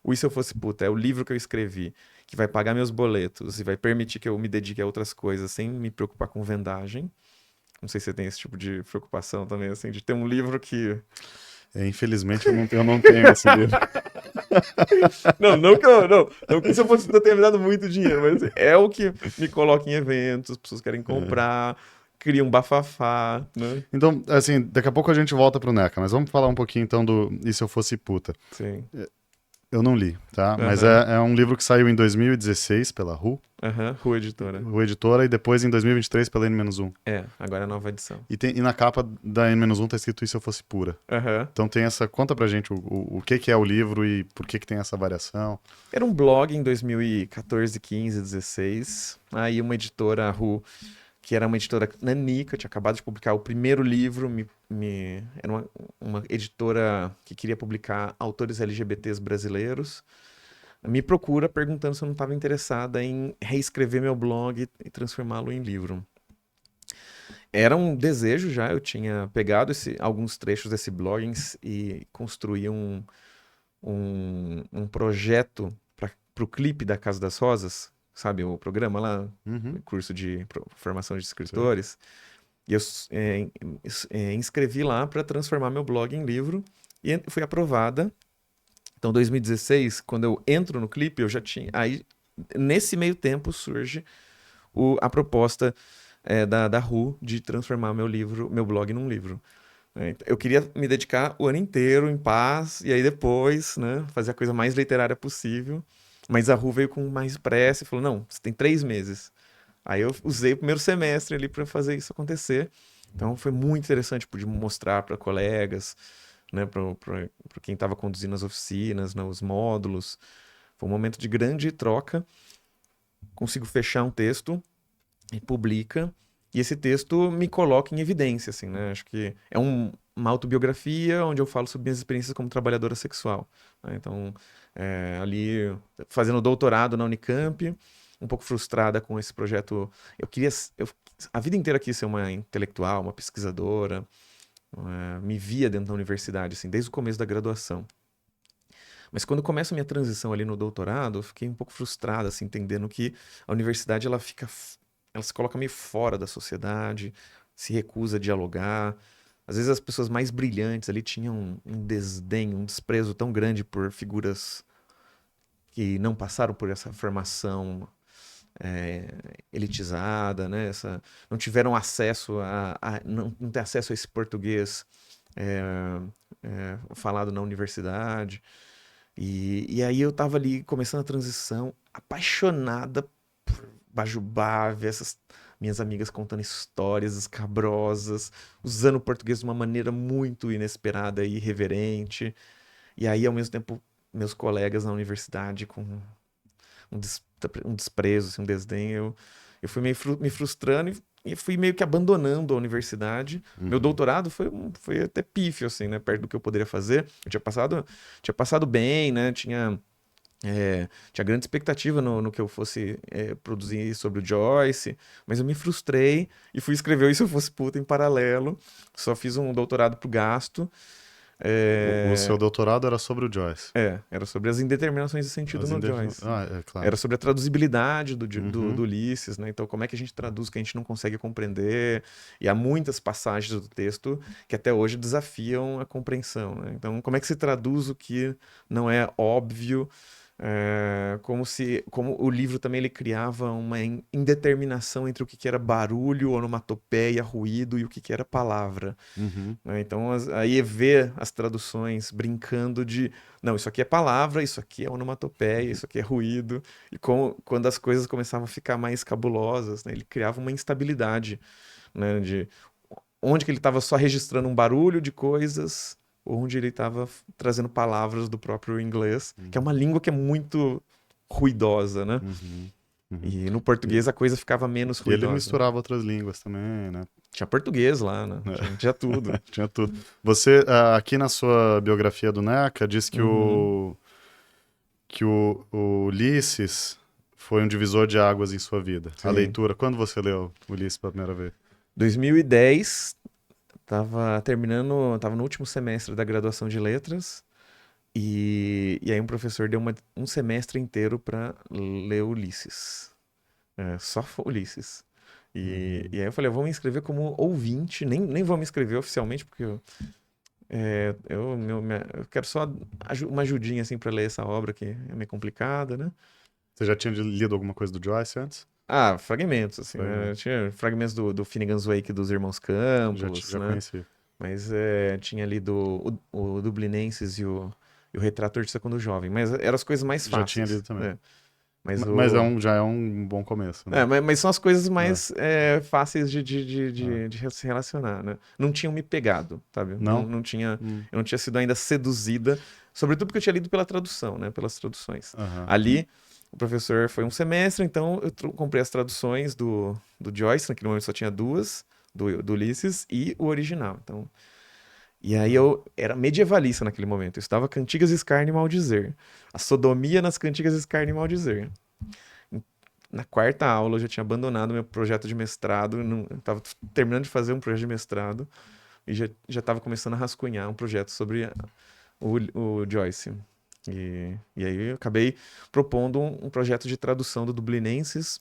o E Se Eu Fosse Puta é o livro que eu escrevi, que vai pagar meus boletos e vai permitir que eu me dedique a outras coisas sem me preocupar com vendagem. Não sei se você tem esse tipo de preocupação também, assim, de ter um livro que. Infelizmente eu não tenho esse livro. Não que se eu fosse ter me dado muito dinheiro, mas assim, é o que me coloca em eventos, as pessoas querem comprar, cria um bafafá, né? Então, assim, daqui a pouco a gente volta pro NECA, mas vamos falar um pouquinho então do E Se Eu Fosse Puta. Sim. Eu não li, tá? Mas Aham. é um livro que saiu em 2016 pela Ru, Aham. Rua Editora. Ru Editora, e depois em 2023 pela N-1. É, agora é a nova edição. E na capa da N-1 tá escrito E Se Eu Fosse Pura. Aham. Então tem essa... Conta pra gente o que é o livro e por que tem essa variação. Era um blog em 2014, 15, 16. Aí uma editora, a Ru, que era uma editora nanica, tinha acabado de publicar o primeiro livro, era uma editora que queria publicar autores LGBTs brasileiros. Me procura perguntando se eu não estava interessada em reescrever meu blog e transformá-lo em livro. Era um desejo já, eu tinha pegado alguns trechos desse blog e construí um projeto para o clipe da Casa das Rosas, sabe, o programa lá, Uhum. curso de formação de Sei. escritores. E eu inscrevi lá para transformar meu blog em livro e fui aprovada. Então, 2016, quando eu entro no clipe, eu já tinha. Aí, nesse meio tempo, surge a proposta da Ru de transformar meu blog num livro. Eu queria me dedicar o ano inteiro em paz, e aí depois, né, fazer a coisa mais literária possível. Mas a Ru veio com mais pressa e falou: não, você tem 3 meses. Aí eu usei o primeiro semestre ali para fazer isso acontecer. Então foi muito interessante, pude mostrar para colegas, né, para quem estava conduzindo as oficinas, né, os módulos. Foi um momento de grande troca. Consigo fechar um texto e publica. E esse texto me coloca em evidência, assim, né? Acho que é uma autobiografia onde eu falo sobre minhas experiências como trabalhadora sexual, né? Então, ali fazendo doutorado na Unicamp, um pouco frustrada com esse projeto. A vida inteira quis ser uma intelectual, uma pesquisadora, me via dentro da universidade, assim, desde o começo da graduação. Mas quando começa a minha transição ali no doutorado, eu fiquei um pouco frustrada, assim, entendendo que a universidade ela se coloca meio fora da sociedade, se recusa a dialogar. Às vezes as pessoas mais brilhantes ali tinham um desdém, um desprezo tão grande por figuras que não passaram por essa formação é, elitizada, né? Não tiveram acesso não ter acesso a esse português é, falado na universidade. E aí eu tava ali começando a transição, apaixonada por Bajubá, ver essas minhas amigas contando histórias escabrosas, usando o português de uma maneira muito inesperada e irreverente. E aí, ao mesmo tempo, meus colegas na universidade com um, des- um desprezo, assim, um desdém. Eu fui me frustrando e fui meio que abandonando a universidade. Meu Uhum. doutorado foi até pífio, assim, né? Perto do que eu poderia fazer. Eu tinha passado bem, né? Tinha grande expectativa no que eu fosse produzir sobre o Joyce, mas eu me frustrei e fui escrever o E Se Eu Fosse Puta em paralelo. Só fiz um doutorado pro gasto. O seu É, doutorado era sobre o Joyce. era sobre as indeterminações de sentido no Joyce. É claro. Era sobre a traduzibilidade do Uhum. Ulisses, né? Então, como é que a gente traduz o que a gente não consegue compreender? E há muitas passagens do texto que até hoje desafiam a compreensão, né? Então, como é que se traduz o que não é óbvio? Como o livro também ele criava uma indeterminação entre o que que era barulho, onomatopeia, ruído e o que que era palavra, Uhum. né? Então, aí ver as traduções brincando de, não, isso aqui é palavra, isso aqui é onomatopeia, isso aqui é ruído. E quando as coisas começavam a ficar mais cabulosas, né, ele criava uma instabilidade, né, de onde que ele estava só registrando um barulho de coisas, onde ele estava trazendo palavras do próprio inglês, que é uma Uhum. língua que é muito ruidosa, né? Uhum. Uhum. E no E, português a coisa ficava menos e ele ruidosa. misturava outras línguas também, né? Tinha português lá, né? Tinha tudo. Tinha tudo. Você, aqui na sua biografia do NECA, diz que Uhum. o Ulisses foi um divisor de águas em sua vida. A Sim. leitura, quando você leu Ulisses pela primeira vez? 2010, tava no último semestre da graduação de letras, e aí um professor deu um semestre inteiro para ler Ulisses. Só Ulisses. E Uhum. aí eu falei, eu vou me inscrever como ouvinte, nem vou me inscrever oficialmente, porque Eu quero só uma ajudinha, assim, pra ler essa obra que é meio complicada, né? Você já tinha lido alguma coisa do Joyce antes? Ah, fragmentos, assim, né? Fragmentos. Tinha fragmentos do Finnegan's Wake dos Irmãos Já, Campos, já né? conheci. Mas tinha lido o Dublinenses e o Retrato Artista quando jovem. Mas eram as coisas mais Já tinha lido fáceis, também. né? Mas Mas o... já é um bom começo, né? mas são as coisas É, mais fáceis é. de se relacionar, né? Não tinham me pegado, sabe? Não, Não? não tinha, Hum, eu não tinha sido ainda seduzida, sobretudo porque eu tinha lido pela tradução, né? Pelas traduções. aham. Ali, o professor foi um semestre, então eu comprei as traduções do Joyce, naquele momento só tinha duas, do Ulisses, e o original. Então, e aí Aham. eu era medievalista naquele momento. Eu estudava Cantigas e Escárnio e Maldizer. A sodomia nas Cantigas e Escárnio e Maldizer. Na quarta aula eu já tinha abandonado meu projeto de mestrado, estava terminando de fazer um projeto de mestrado e já estava começando a rascunhar um projeto sobre o Joyce. E aí eu acabei propondo um projeto de tradução do Dublinenses.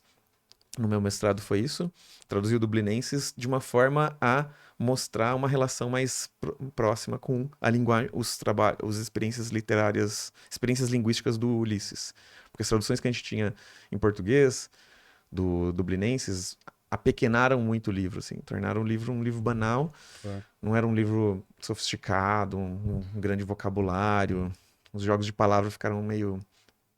No meu mestrado foi isso, traduzir o Dublinenses de uma forma a mostrar uma relação mais próxima com a linguagem, os trabalhos, as experiências literárias, experiências linguísticas do Ulisses. Porque as traduções que a gente tinha em português do Dublinenses apequenaram muito o livro, assim, tornaram o livro um livro banal, Claro. não era um livro sofisticado, um grande vocabulário, os jogos de palavras ficaram meio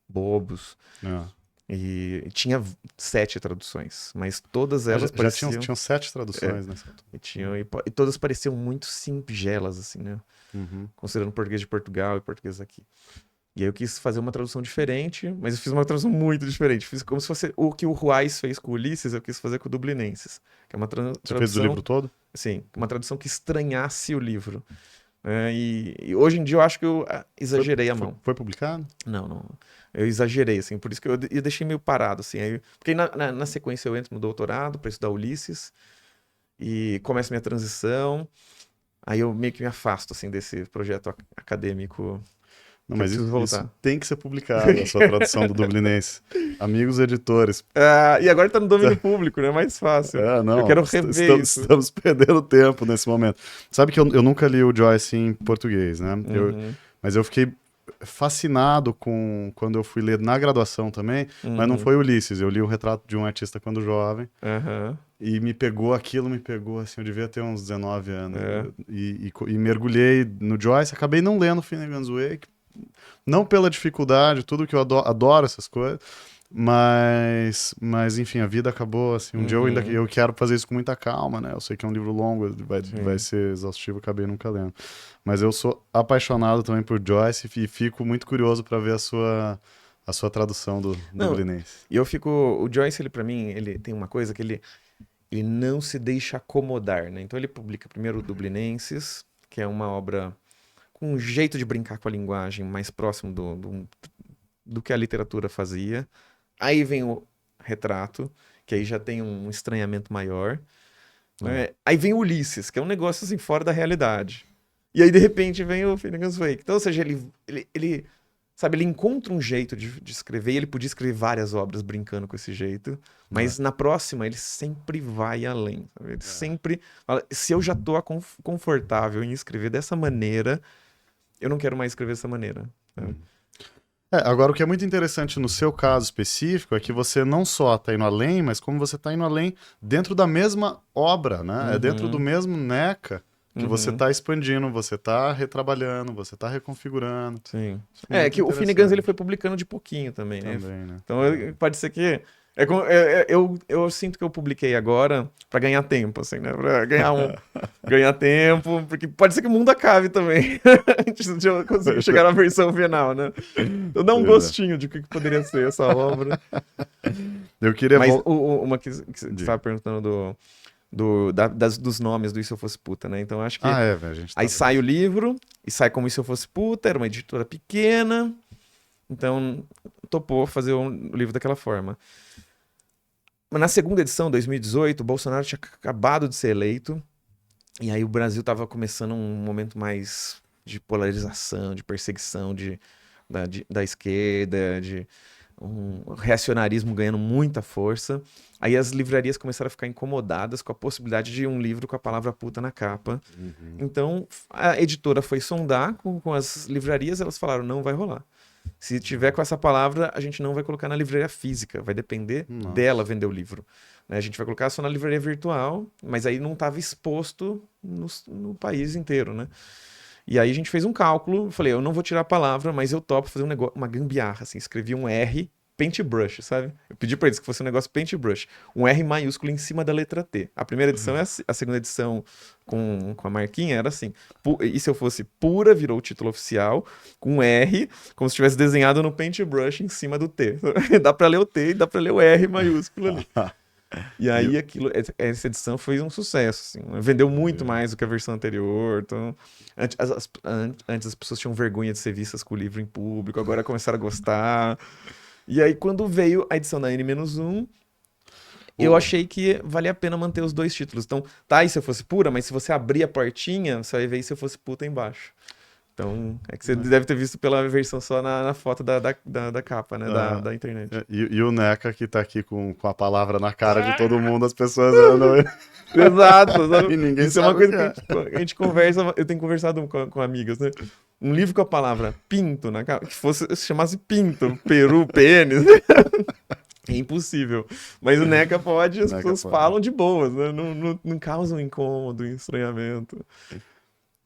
bobos. É. E tinha 7 traduções, mas todas Ah, elas já pareciam. tinham 7 É, traduções nessa altura. e todas pareciam muito singelas, assim, né? Uhum. Considerando o português de Portugal e o português daqui. E aí eu quis fazer uma tradução diferente, mas eu fiz uma tradução muito diferente. Fiz como se fosse o que o Ruais fez com o Ulisses, eu quis fazer com o Dublinenses. Que é uma Você fez do livro tradução, todo? assim, uma tradução que estranhasse o livro. E hoje em dia eu acho que eu exagerei a mão. Foi publicado? Não, não. Eu exagerei, assim, por isso que eu deixei meio parado, assim. Aí, porque na sequência eu entro no doutorado para estudar Ulisses e começa minha transição. Aí eu meio que me afasto, assim, desse projeto acadêmico Não, que eu mas preciso isso voltar. tem que ser publicado, a sua tradução do Dublinense. Amigos editores. E agora tá no domínio público, né? Mais fácil. Eu Não, quero rever isso. estamos perdendo tempo nesse momento. Sabe que eu nunca li o Joyce em português, né? Uhum, Mas eu fiquei fascinado com quando eu fui ler na graduação também, mas não uhum, foi Ulisses, eu li o Retrato de um Artista quando jovem, aham, e me pegou aquilo, me pegou, assim, eu devia ter uns 19 anos, é, e mergulhei no Joyce, acabei não lendo Finnegan's Wake, não pela dificuldade, tudo que eu adoro essas coisas, mas enfim, a vida acabou assim. Um dia uhum, eu quero fazer isso com muita calma, né? Eu sei que é um livro longo, vai sim. ser exaustivo, acabei nunca lendo. Mas eu sou apaixonado também por Joyce e fico muito curioso para ver a sua tradução do Não, Dublinense. e eu fico. O Joyce, ele, pra mim, ele tem uma coisa que ele não se deixa acomodar, né? Então ele publica primeiro o Dublinenses, que é uma obra com um jeito de brincar com a linguagem mais próximo do que a literatura fazia. Aí vem o Retrato, que aí já tem um estranhamento maior, É. né? Aí vem o Ulisses, que é um negócio assim fora da realidade. E aí de repente vem o Finnegan's Wake. Então, ou seja, ele sabe, ele encontra um jeito de escrever, e ele podia escrever várias obras brincando com esse jeito, É. mas na próxima ele sempre vai além, sabe? Ele É. sempre fala, se eu já tô confortável em escrever dessa maneira, eu não quero mais escrever dessa maneira, sabe? Hum. Agora, o que é muito interessante no seu caso específico é que você não só está indo além, mas como você está indo além dentro da mesma obra, né? É dentro do Uhum, mesmo NECA que você uhum, está expandindo, você está retrabalhando, você está reconfigurando. sim. Isso é É muito que o Finnegan's ele foi interessante publicando de pouquinho também, né? também, né? Então É. pode ser que eu sinto que eu publiquei agora pra ganhar tempo, assim, né? Pra ganhar tempo, porque pode ser que o mundo acabe também antes de eu conseguir Pois chegar é. na versão final, né? Então dá um Pois é. gostinho de o que poderia ser essa obra. Eu queria Mas voltar. uma que você estava perguntando dos nomes do E Se Eu Fosse Puta, né? Então acho que Ah, é, velho, a gente aí tava sai o nisso. livro, e sai como E Se Eu Fosse Puta, era uma editora pequena, então topou fazer o livro daquela forma. Mas na segunda edição, 2018, o Bolsonaro tinha acabado de ser eleito, e aí o Brasil estava começando um momento mais de polarização, de perseguição da esquerda, um reacionarismo ganhando muita força. Aí as livrarias começaram a ficar incomodadas com a possibilidade de um livro com a palavra puta na capa. Então a editora foi sondar com as livrarias, elas falaram, não vai rolar. Se tiver com essa palavra, a gente não vai colocar na livraria física, vai depender dela vender o livro. Né? A gente vai colocar só na livraria virtual, mas aí não estava exposto no país inteiro, né? E aí a gente fez um cálculo, falei, eu não vou tirar a palavra, mas eu topo fazer um negócio, uma gambiarra, assim, escrevi um R, paintbrush, sabe? Eu pedi pra eles que fosse um negócio paintbrush, um R maiúsculo em cima da letra T. A primeira edição é assim, a segunda edição com a marquinha era assim, e se eu fosse pura, virou o título oficial, com um R, como se tivesse desenhado no paintbrush em cima do T. Dá pra ler o T e dá pra ler o R maiúsculo ali. E aí essa edição foi um sucesso, assim, vendeu muito mais do que a versão anterior. Então, antes as pessoas tinham vergonha de ser vistas com o livro em público, agora começaram a gostar. E aí quando veio a edição da N-1, eu achei que valia a pena manter os dois títulos. Então, tá, e se eu fosse pura, mas se você abrir a portinha, você vai ver se eu fosse puta embaixo. Então, é que você deve ter visto pela versão só na foto da capa, né? Da internet. E o Neca que tá aqui com a palavra na cara de todo mundo, as pessoas andam. Exato. E ninguém Isso é sabe uma coisa o que a gente conversa, eu tenho conversado com amigas, né? Um livro com a palavra pinto na capa, que se chamasse pinto, peru, pênis, é impossível. Mas o Neca pode, as pessoas falam de boas, né? Não causam incômodo, estranhamento.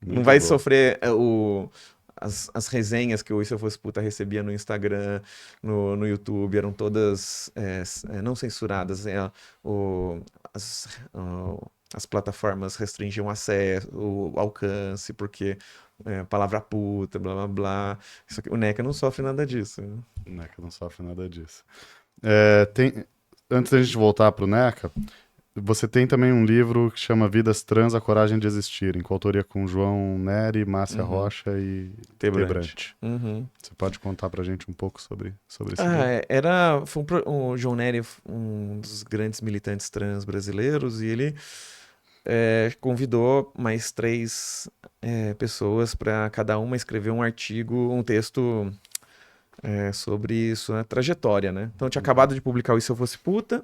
Muito Não vai bom. sofrer as resenhas que o Se Eu Fosse Puta recebia no Instagram, no YouTube, eram todas não censuradas. As plataformas restringiam acesso, o alcance, porque palavra puta, blá blá blá. Isso aqui, o Neca não sofre nada disso. Né? O Neca não sofre nada disso. Antes da gente voltar pro Neca, você tem também um livro que chama Vidas Trans, A Coragem de Existir, em coautoria com João Neri, Márcia Rocha e Tebrante. Você pode contar pra gente um pouco sobre esse livro? Foi o João Neri, um dos grandes militantes trans brasileiros, e ele convidou mais 3 pessoas para cada uma escrever um artigo, um texto sobre sua trajetória, né? Então eu tinha acabado de publicar o E Se Eu Fosse Puta,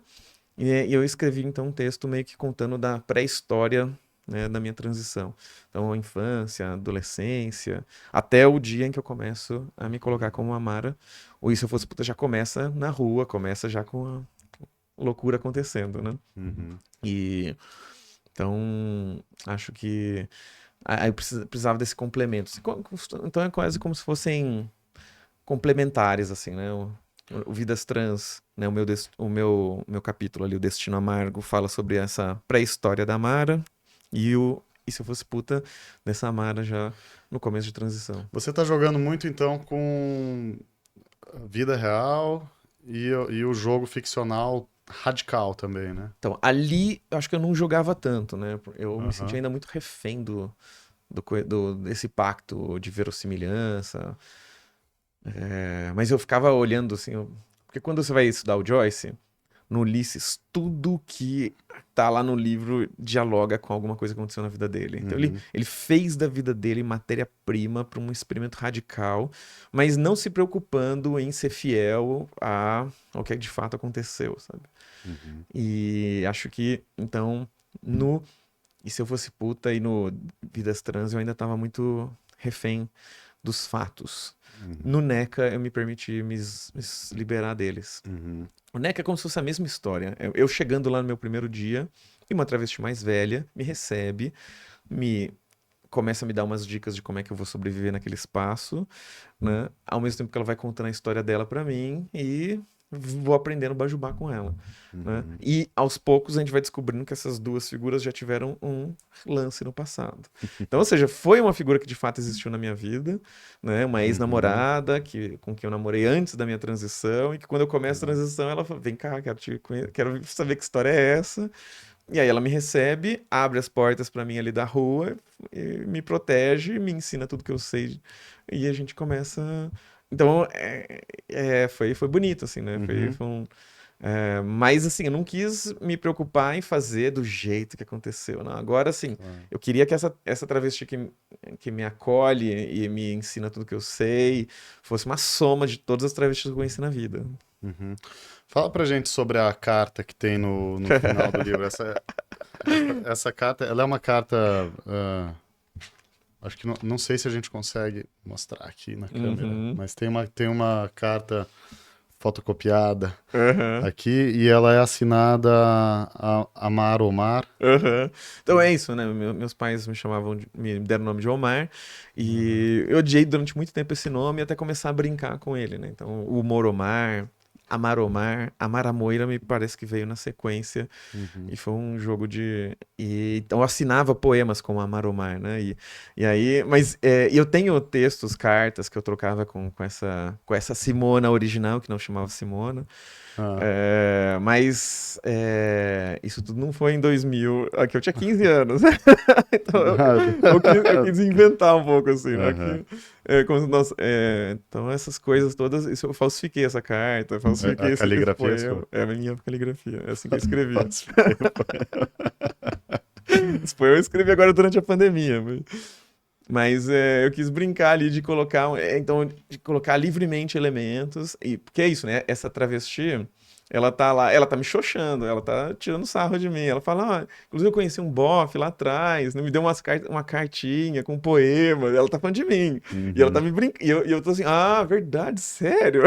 e eu escrevi então um texto meio que contando da pré-história, né, da minha transição. Então a infância, a adolescência, até o dia em que eu começo a me colocar como Amara. O E Se Eu Fosse Puta já começa na rua, começa já com a loucura acontecendo, né? E então acho que eu precisava desse complemento. Então é quase como se fossem complementares, assim, né? O Vidas Trans, né? O meu capítulo ali, O Destino Amargo, fala sobre essa pré-história da Amara e Se Eu Fosse Puta, dessa Amara já no começo de transição. Você tá jogando muito, então, com a vida real e o jogo ficcional radical também, né? Então, ali, eu acho que eu não jogava tanto, né? Eu me sentia ainda muito refém desse pacto de verossimilhança. Mas eu ficava olhando assim, porque quando você vai estudar o Joyce, no Ulisses, tudo que tá lá no livro dialoga com alguma coisa que aconteceu na vida dele. Então ele fez da vida dele matéria-prima para um experimento radical, mas não se preocupando em ser fiel ao que de fato aconteceu, sabe? E acho que, então, E Se Eu Fosse Puta e no Vidas Trans eu ainda tava muito refém dos fatos. No NECA eu me permiti me liberar deles. O NECA é como se fosse a mesma história. Eu chegando lá no meu primeiro dia e uma travesti mais velha me recebe, começa a me dar umas dicas de como é que eu vou sobreviver naquele espaço, né? Ao mesmo tempo que ela vai contando a história dela pra mim e vou aprendendo a bajubar com ela. Né? E aos poucos a gente vai descobrindo que essas duas figuras já tiveram um lance no passado. Então, ou seja, foi uma figura que de fato existiu na minha vida, né? Uma ex-namorada com quem eu namorei antes da minha transição, e que quando eu começo a transição, ela fala: vem cá, quero saber que história é essa. E aí ela me recebe, abre as portas pra mim ali da rua, me protege, me ensina tudo que eu sei, e a gente começa. Então, foi bonito, assim, né? Mas, assim, eu não quis me preocupar em fazer do jeito que aconteceu, não. Agora, assim, eu queria que essa travesti que me acolhe e me ensina tudo que eu sei fosse uma soma de todas as travestis que eu conheci na vida. Uhum. Fala pra gente sobre a carta que tem no final do livro. Essa carta, ela é uma carta. Acho que não sei se a gente consegue mostrar aqui na câmera, Uhum. mas tem uma carta fotocopiada Aham. aqui e ela é assinada Amar Omar. Aham. Então é isso, né? Meus pais me deram o nome de Omar Uhum. e eu odiei durante muito tempo esse nome até começar a brincar com ele, né? Então, o Moromar, Amar Omar, Amar a Moira me parece que veio na sequência Uhum. e foi um jogo de. Então eu assinava poemas com Amar Omar, né? E aí, mas eu tenho textos, cartas que eu trocava com essa Simona original, que não chamava Simona. Ah. Isso tudo não foi em 2000, aqui eu tinha 15 anos. Então Nada. eu quis inventar um pouco assim, né? Aham. Então essas coisas todas, isso eu falsifiquei essa carta, eu falsifiquei A esse caligrafia sua. poema. É a minha caligrafia, é assim que eu escrevia. Falsifiquei o poema. Esse poema eu escrevi agora durante a pandemia. Mas eu quis brincar ali de colocar, então, de colocar livremente elementos, porque é isso, né? Essa travesti, ela tá lá, ela tá me xoxando, ela tá tirando sarro de mim. Ela fala, inclusive eu conheci um bofe lá atrás, né, me deu uma cartinha com um poema, ela tá falando de mim. E ela tá Uhum. me brincando, e eu tô assim, verdade, sério?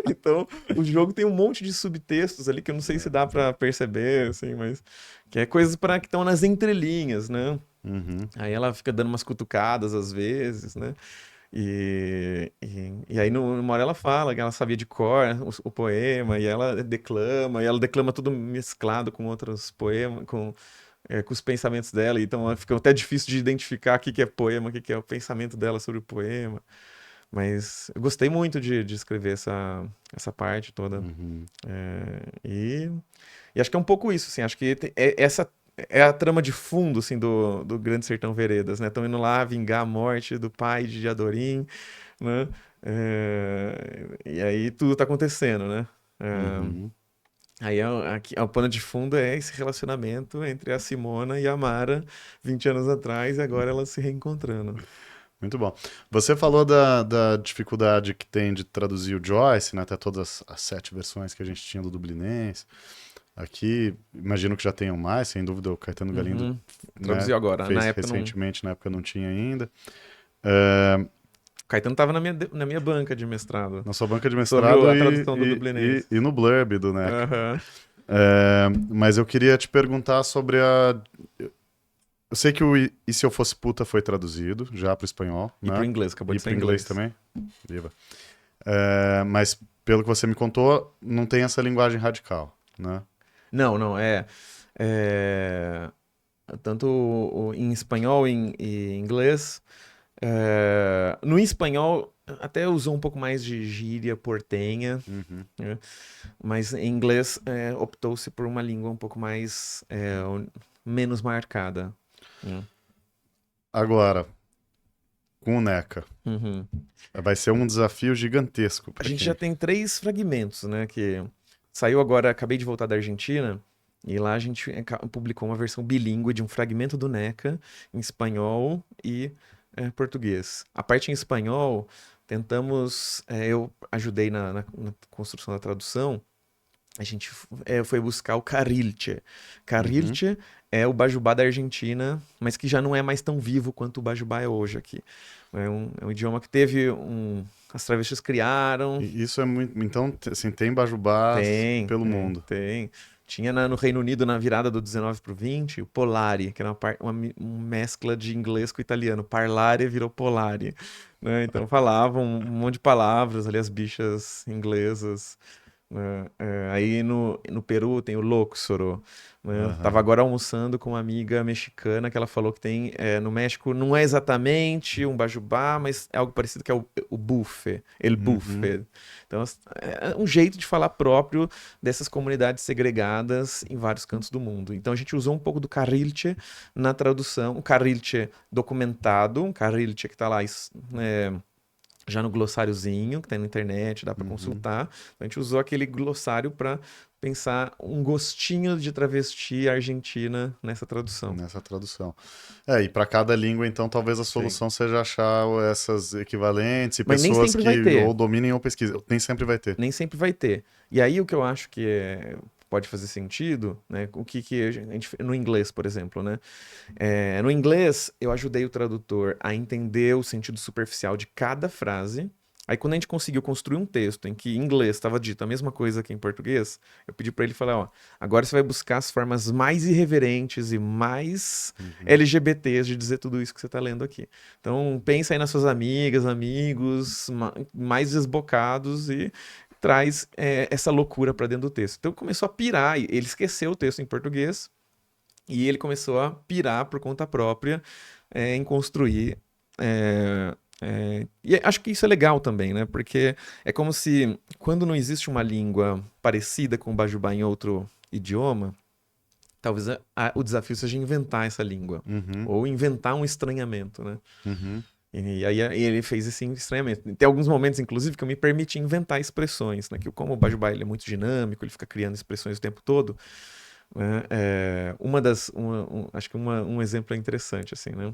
Então, o jogo tem um monte de subtextos ali que eu não sei se dá pra perceber, assim, mas que é coisas para que estão nas entrelinhas, né? Uhum. Aí ela fica dando umas cutucadas às vezes, né? E aí numa hora ela fala que ela sabia de cor o poema, e ela declama tudo mesclado com outros poemas, com os pensamentos dela, então fica até difícil de identificar o que que é poema, o que que é o pensamento dela sobre o poema. Mas eu gostei muito de escrever essa parte toda. Uhum. E acho que é um pouco isso, assim, acho que essa é a trama de fundo, assim, do Grande Sertão Veredas, né? Estão indo lá vingar a morte do pai de Adorim, né? E aí tudo tá acontecendo, né? É, Uhum. aí o pano de fundo é esse relacionamento entre a Simona e a Mara 20 anos atrás e agora elas se reencontrando. Muito bom. Você falou da dificuldade que tem de traduzir o Joyce, né? Até todas as 7 versões que a gente tinha do Dublinense. Aqui, imagino que já tenham mais, sem dúvida, o Caetano Galindo, Uhum. né, Traduziu agora. Na fez época não. recentemente, na época não tinha ainda. É, O Caetano tava na minha banca de mestrado na sua banca de sobre mestrado a tradução do e, Dublinense. e, e no blurb do NECA. Aham. Mas eu queria te perguntar sobre a. Eu sei que o E Se Eu Fosse Puta foi traduzido já para o espanhol, E pro né? inglês, acabou E de para sair o em inglês inglês. também. Viva. Mas pelo que você me contou, não tem essa linguagem radical, né? Não, não, é, tanto em espanhol e inglês. No espanhol até usou um pouco mais de gíria portenha, Uhum. né? Mas em inglês optou-se por uma língua um pouco mais menos marcada, né? Agora, com o NECA. Uhum. Vai ser um desafio gigantesco A para gente já quem. tem 3 fragmentos, né? Que saiu agora, acabei de voltar da Argentina, e lá a gente publicou uma versão bilíngue de um fragmento do NECA em espanhol e português. A parte em espanhol, eu ajudei na construção da tradução, a gente foi buscar o Carrilche. Uhum. Carrilche é o Bajubá da Argentina, mas que já não é mais tão vivo quanto o Bajubá é hoje aqui. É um idioma que as travestis criaram. E isso é muito. Então, assim, tem Bajubás Tem, pelo tem, mundo. tem. Tinha no Reino Unido, na virada do 19 pro 20, o Polari, que era uma mescla de inglês com italiano. Parlare virou Polari, né? Então falavam um monte de palavras ali, as bichas inglesas, né? Aí no Peru tem o Loxoro, né? Tava Aham. agora almoçando com uma amiga mexicana que ela falou que tem no México não é exatamente um bajubá, mas é algo parecido que é o buffet, el Uhum. buffet. Então é um jeito de falar próprio dessas comunidades segregadas em vários cantos do mundo. Então a gente usou um pouco do Carrilche na tradução, um Carrilche documentado, um Carrilche que está lá já no glossáriozinho, que tem na internet, dá para consultar. Então, a gente usou aquele glossário para pensar um gostinho de travesti argentina nessa tradução. Nessa tradução. E para cada língua, então, talvez a solução seja achar essas equivalentes e Mas nem pessoas sempre vai que ter. ou dominem ou pesquisem. Nem sempre vai ter. Nem sempre vai ter. E aí o que eu acho que pode fazer sentido, né? O que a gente no inglês, por exemplo, né? No inglês, eu ajudei o tradutor a entender o sentido superficial de cada frase. Aí, quando a gente conseguiu construir um texto em que em inglês estava dito a mesma coisa que em português, eu pedi para ele falar, ó, agora você vai buscar as formas mais irreverentes e mais LGBTs de dizer tudo isso que você está lendo aqui. Então, pensa aí nas suas amigas, amigos, mais desbocados e traz essa loucura para dentro do texto. Então, começou a pirar, ele esqueceu o texto em português e ele começou a pirar por conta própria em construir. E acho que isso é legal também, né? Porque é como se, quando não existe uma língua parecida com o Bajubá em outro idioma, talvez o desafio seja inventar essa língua. Ou inventar um estranhamento, né? E aí ele fez esse estranhamento. Tem alguns momentos, inclusive, que eu me permiti inventar expressões, né? Que como o Bajubá ele é muito dinâmico, ele fica criando expressões o tempo todo, né? Acho que um exemplo é interessante, assim, né?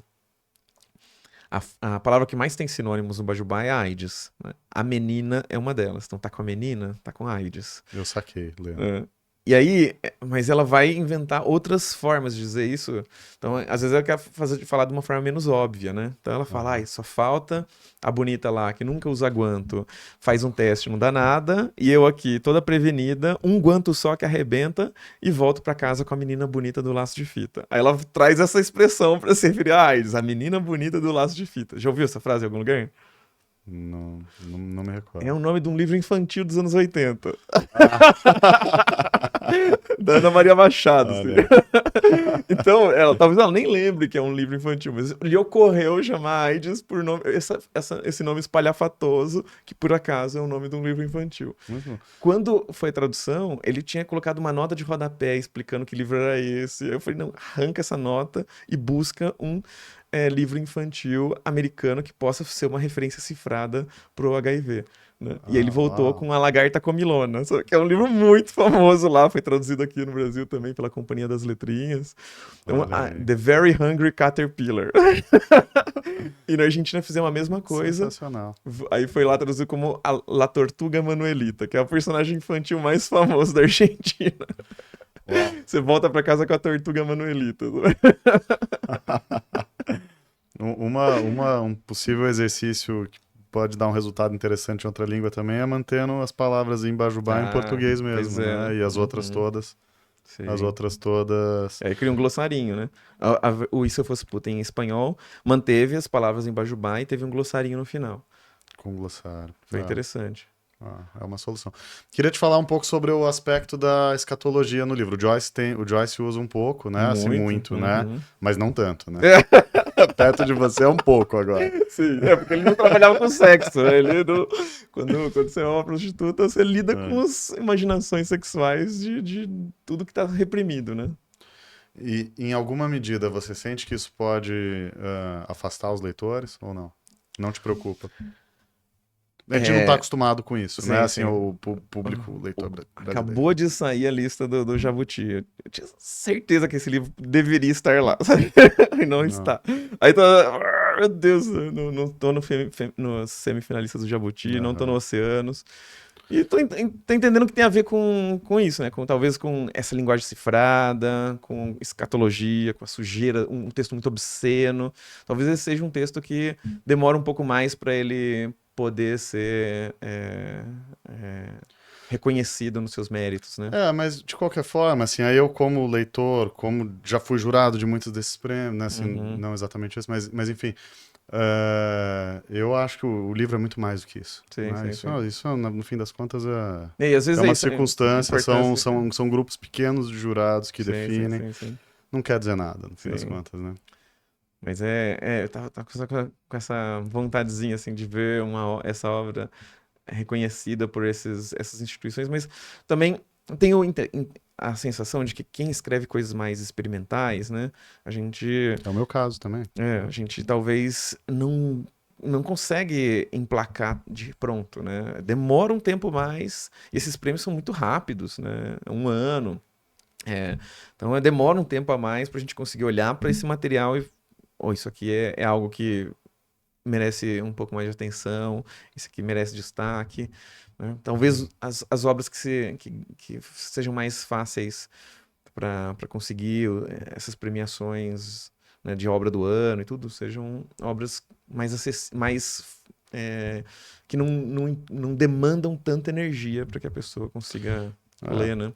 A palavra que mais tem sinônimos no Bajubá é AIDS, né? A menina é uma delas. Então tá com a menina, tá com AIDS. Eu saquei, Leandro. E aí, mas ela vai inventar outras formas de dizer isso. Então, às vezes ela quer falar de uma forma menos óbvia, né? Então ela fala, ai, só falta a bonita lá, que nunca usa guanto, faz um teste, não dá nada, e eu aqui, toda prevenida, um guanto só que arrebenta, e volto pra casa com a menina bonita do laço de fita. Aí ela traz essa expressão pra se referir a AIDS, a menina bonita do laço de fita. Já ouviu essa frase em algum lugar? Não me recordo. É o nome de um livro infantil dos anos 80. Da Ana Maria Machado. Assim. Então, talvez ela nem lembre que é um livro infantil, mas lhe ocorreu chamar AIDS por nome, esse nome espalhafatoso, que por acaso é o nome de um livro infantil. Quando foi a tradução, ele tinha colocado uma nota de rodapé explicando que livro era esse. Eu falei, não, arranca essa nota e busca um livro infantil americano que possa ser uma referência cifrada pro HIV. Né? E aí ele voltou com A Lagarta Comilona, que é um livro muito famoso lá, foi traduzido aqui no Brasil também pela Companhia das Letrinhas. Então, The Very Hungry Caterpillar. E na Argentina fizemos a mesma coisa. Sensacional. Aí foi lá traduzido como La Tortuga Manuelita, que é o personagem infantil mais famoso da Argentina. Você volta pra casa com a Tortuga Manuelita. Um possível exercício que pode dar um resultado interessante em outra língua também é mantendo as palavras em Bajubá em português mesmo, né? E as outras todas. Sim. As outras todas. Aí cria um glossarinho, né? O E Se Eu Fosse Puta em espanhol manteve as palavras em Bajubá e teve um glossarinho no final. Com glossário. Foi interessante. É uma solução. Queria te falar um pouco sobre o aspecto da escatologia no livro. O Joyce usa um pouco, né? Muito, né? Mas não tanto, né? Perto de você é um pouco agora. Sim, porque ele não trabalhava com sexo, né? Quando você é uma prostituta, você lida com as imaginações sexuais de tudo que tá reprimido, né? E em alguma medida você sente que isso pode afastar os leitores ou não? Não te preocupa? A gente não está acostumado com isso, sim, né? Assim, o público, o leitor brasileiro. Acabou de sair a lista do Jabuti. Eu tinha certeza que esse livro deveria estar lá, sabe? E não está. Aí meu Deus, não tô no semifinalista do Jabuti, não tô no Oceanos. E tô entendendo que tem a ver com isso, né? Talvez com essa linguagem cifrada, com escatologia, com a sujeira, um texto muito obsceno. Talvez esse seja um texto que demora um pouco mais para ele poder ser reconhecido nos seus méritos, né? Mas de qualquer forma, assim, aí eu como leitor, como já fui jurado de muitos desses prêmios, né? Assim, não exatamente isso, mas enfim, eu acho que o livro é muito mais do que isso. Sim, né? Isso, no fim das contas, às vezes uma circunstância, são grupos pequenos de jurados que definem. Sim. Não quer dizer nada, no fim das contas, né? Mas eu tava com essa vontadezinha, assim, de ver essa obra reconhecida por essas instituições, mas também tenho a sensação de que quem escreve coisas mais experimentais, né, a gente... É o meu caso também. A gente talvez não não consegue emplacar de pronto, né? Demora um tempo mais, e esses prêmios são muito rápidos, né? 1 ano. Então demora um tempo a mais para a gente conseguir olhar para esse material e, isso aqui é algo que merece um pouco mais de atenção, isso aqui merece destaque, né? Talvez as obras que sejam mais fáceis para conseguir essas premiações, né, de obra do ano e tudo, sejam obras mais que não demandam tanta energia para que a pessoa consiga ler, né?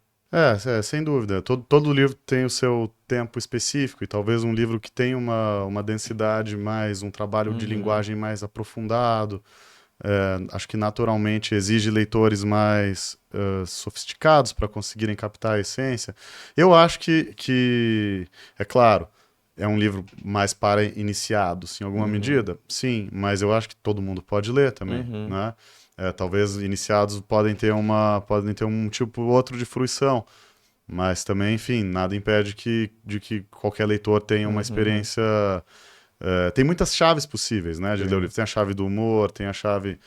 Sem dúvida. Todo livro tem o seu tempo específico, e talvez um livro que tem uma densidade mais, um trabalho de linguagem mais aprofundado, acho que naturalmente exige leitores mais sofisticados para conseguirem captar a essência. Eu acho que, é claro, é um livro mais para iniciados, em alguma medida, sim, mas eu acho que todo mundo pode ler também, né? Talvez iniciados podem ter um tipo outro de fruição, mas também, enfim, nada impede de que qualquer leitor tenha uma experiência. Tem muitas chaves possíveis, né, de ler o livro. Tem a chave do humor, tem a chave.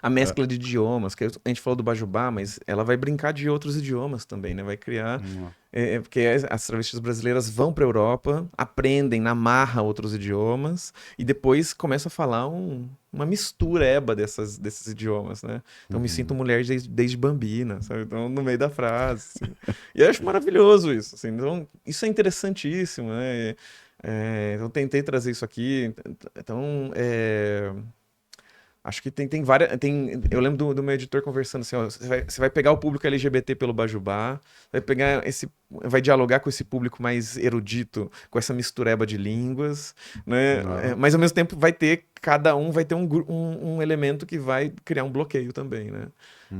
A mescla de idiomas, que a gente falou do Bajubá, mas ela vai brincar de outros idiomas também, né? Vai criar. Porque as travestis brasileiras vão para a Europa, aprendem na marra outros idiomas e depois começam a falar uma mistureba desses idiomas, né? Então me sinto mulher desde bambina, sabe? Então, no meio da frase. Assim. E eu acho maravilhoso isso. Assim. Então, isso é interessantíssimo, né? Então, tentei trazer isso aqui. Então, acho que tem várias. Eu lembro do meu editor conversando assim: ó, você vai pegar o público LGBT pelo Bajubá, vai dialogar com esse público mais erudito, com essa mistureba de línguas, né? Mas ao mesmo tempo cada um vai ter um elemento que vai criar um bloqueio também, né?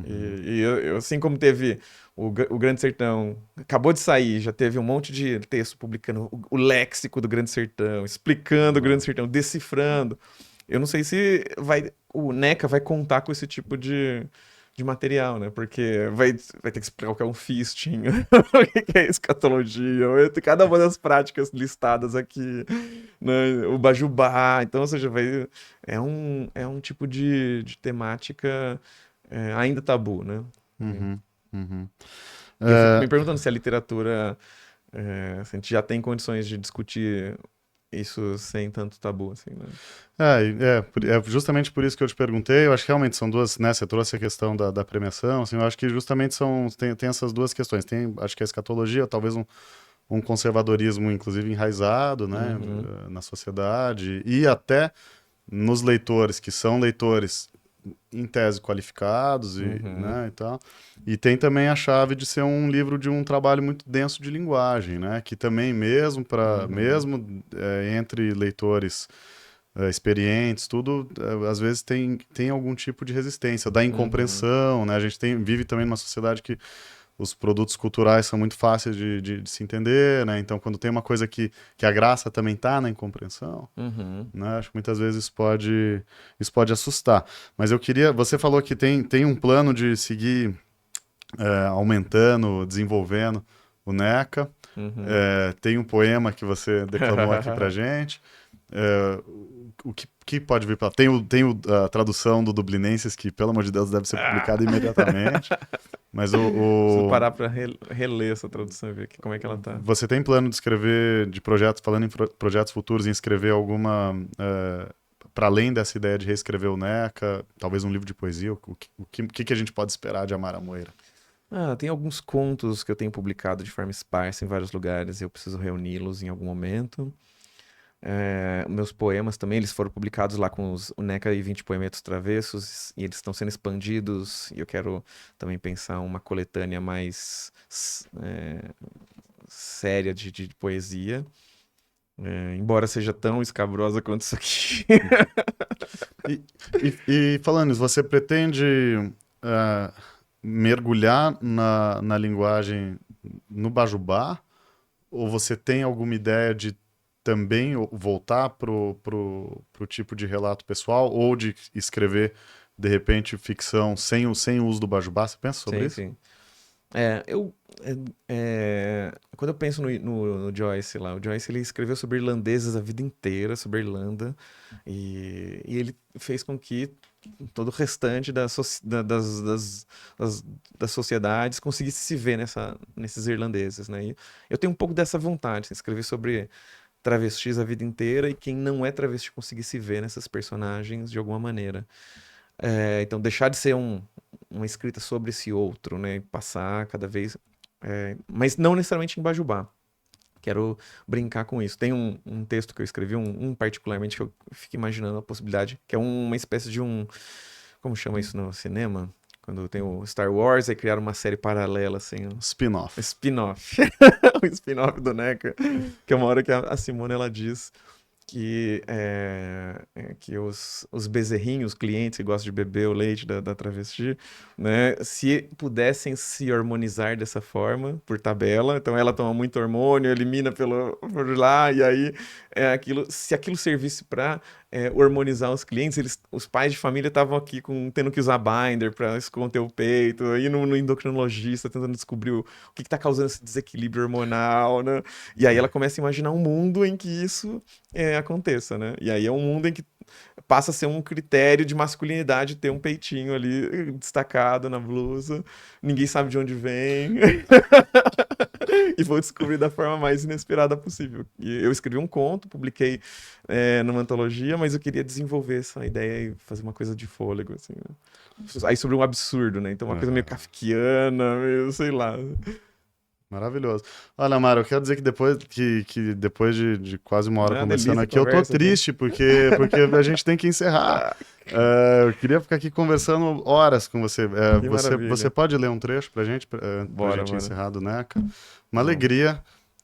E assim como teve o Grande Sertão, acabou de sair, já teve um monte de texto publicando o léxico do Grande Sertão, explicando o Grande Sertão, decifrando. Eu não sei se o NECA vai contar com esse tipo de material, né? Porque vai ter que explicar o que é um fisting, o que é escatologia, cada uma das práticas listadas aqui, né? O Bajubá. Então, ou seja, é um tipo de temática ainda tabu, né? E eu fico me perguntando se a literatura, se a gente já tem condições de discutir isso sem tanto tabu, assim, né? É justamente por isso que eu te perguntei. Eu acho que realmente são duas, né? Você trouxe a questão da premiação, assim, eu acho que justamente tem essas duas questões. Tem, acho que a escatologia, talvez um conservadorismo, inclusive, enraizado, né, na sociedade, e até nos leitores, que são leitores em tese qualificados né, e tal. E tem também a chave de ser um livro de um trabalho muito denso de linguagem, né, que também mesmo entre leitores experientes, tudo, às vezes tem algum tipo de resistência, da incompreensão, né, a gente vive também numa sociedade que os produtos culturais são muito fáceis de se entender, né? Então, quando tem uma coisa que a graça também está na incompreensão, né? Acho que muitas vezes isso pode assustar. Mas você falou que tem um plano de seguir aumentando, desenvolvendo o NECA. Tem um poema que você declamou aqui pra gente. O que pode vir para... Tem a tradução do Dublinenses, que, pelo amor de Deus, deve ser publicada imediatamente. Mas Preciso parar para reler essa tradução e ver como é que ela tá. Você tem plano de escrever falando em projetos futuros, em escrever alguma... para além dessa ideia de reescrever o NECA, talvez um livro de poesia? O que a gente pode esperar de Amara Moira? Tem alguns contos que eu tenho publicado de forma esparsa em vários lugares e eu preciso reuni-los em algum momento. Meus poemas também, eles foram publicados lá com o NECA e 20 Poemetos Travessos, e eles estão sendo expandidos, e eu quero também pensar uma coletânea mais séria de poesia, embora seja tão escabrosa quanto isso aqui. E falando isso, você pretende mergulhar na linguagem no Bajubá, ou você tem alguma ideia de também voltar pro tipo de relato pessoal, ou de escrever, de repente, ficção sem o uso do Bajubá? Você pensa sobre isso? Sim. Eu. Quando eu penso no Joyce lá, o Joyce ele escreveu sobre irlandeses a vida inteira, sobre a Irlanda, e ele fez com que todo o restante das sociedades conseguisse se ver nesses irlandeses, né? E eu tenho um pouco dessa vontade, assim, escrever sobre travestis a vida inteira e quem não é travesti conseguir se ver nessas personagens de alguma maneira. Então, deixar de ser uma escrita sobre esse outro, né? E passar cada vez. Mas não necessariamente em Bajubá. Quero brincar com isso. Tem um texto que eu escrevi, um particularmente, que eu fico imaginando a possibilidade, que é uma espécie de um. Como chama isso no cinema? Quando tem o Star Wars, aí criaram uma série paralela, assim, um Spin-off. spin-off. O spin-off do NECA. Que é uma hora que a Simone ela diz que os bezerrinhos, os clientes que gostam de beber o leite da travesti, né, se pudessem se hormonizar dessa forma, por tabela, então ela toma muito hormônio, elimina por lá, e aí se aquilo servisse para hormonizar os clientes, os pais de família estavam aqui tendo que usar binder para esconder o peito, aí no endocrinologista tentando descobrir o que está causando esse desequilíbrio hormonal, né? E aí ela começa a imaginar um mundo em que isso aconteça, né? E aí é um mundo em que passa a ser um critério de masculinidade ter um peitinho ali destacado na blusa, ninguém sabe de onde vem. E vou descobrir da forma mais inesperada possível. E eu escrevi um conto, publiquei numa antologia, mas eu queria desenvolver essa ideia e fazer uma coisa de fôlego, assim, né? Aí sobre um absurdo, né? Então uma coisa meio kafkiana, meio, sei lá. Maravilhoso. Olha, Mara, eu quero dizer que depois de quase uma hora conversando Delícia a aqui, eu tô conversa, triste, porque a gente tem que encerrar. Eu queria ficar aqui conversando horas com você. Que Você maravilha. pode ler um trecho pra gente, pra Bora, gente bora. encerrar do NECA? Uma Vamos. alegria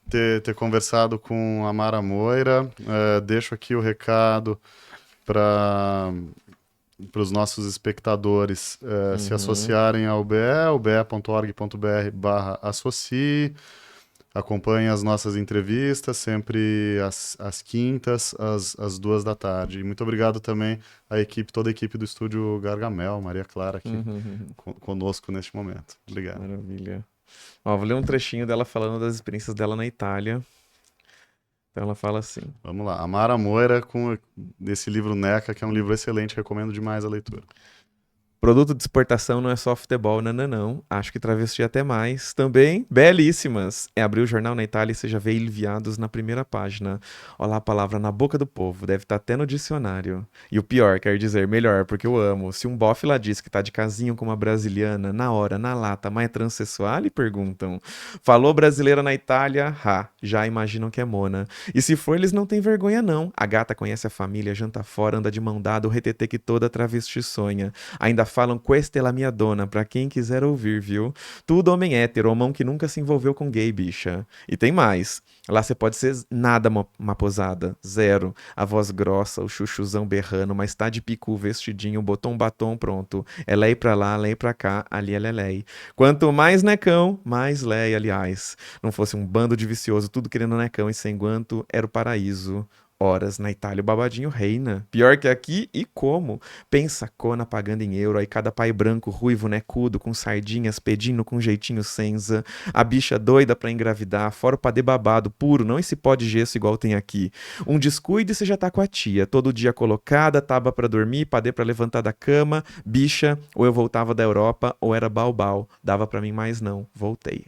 ter conversado com a Mara Moira. Deixo aqui o recado para os nossos espectadores se associarem ao BE, be.org.br/associe. Acompanhe as nossas entrevistas, sempre às quintas, às 2 da tarde. E muito obrigado também toda a equipe do estúdio Gargamel, Maria Clara, aqui conosco neste momento. Obrigado. Maravilha. Ó, vou ler um trechinho dela falando das experiências dela na Itália. Então ela fala assim: Vamos lá. A Mara Moira com esse livro NECA, que é um livro excelente, recomendo demais a leitura. produto de exportação não é só futebol, não. Acho que travesti até mais. Também belíssimas. É abrir o jornal na Itália e você já vê enviados na primeira página. Olha lá a palavra na boca do povo. Deve estar até no dicionário. E o pior, quer dizer, melhor, porque eu amo. Se um bofe lá diz que tá de casinho com uma brasiliana, na hora, na lata, mas é transexual, e perguntam. Falou brasileira na Itália? Já imaginam que é mona. E se for, eles não têm vergonha, não. A gata conhece a família, janta fora, anda de mão dada, o retetê que toda travesti sonha. Ainda falam questa é la mia dona, pra quem quiser ouvir, viu? Tudo homem hétero, homão que nunca se envolveu com gay, bicha. E tem mais. Lá você pode ser nada uma posada, zero. A voz grossa, o chuchuzão berrando, mas tá de picu, vestidinho, botou um batom, pronto. É lei pra lá, lei pra cá, ali é lelei. Quanto mais necão, mais lei, aliás. Não fosse um bando de vicioso, tudo querendo necão e sem guanto, era o paraíso. Horas na Itália o babadinho reina. Pior que aqui e como? Pensa Cona pagando em euro, aí cada pai branco, ruivo, necudo, com sardinhas, pedindo com jeitinho senza. A bicha doida pra engravidar, fora o padê babado, puro, não esse pó de gesso igual tem aqui. Um descuido e você já tá com a tia, todo dia colocada, taba pra dormir, padê pra levantar da cama, bicha, ou eu voltava da Europa, ou era balbal. Dava pra mim mais não, voltei.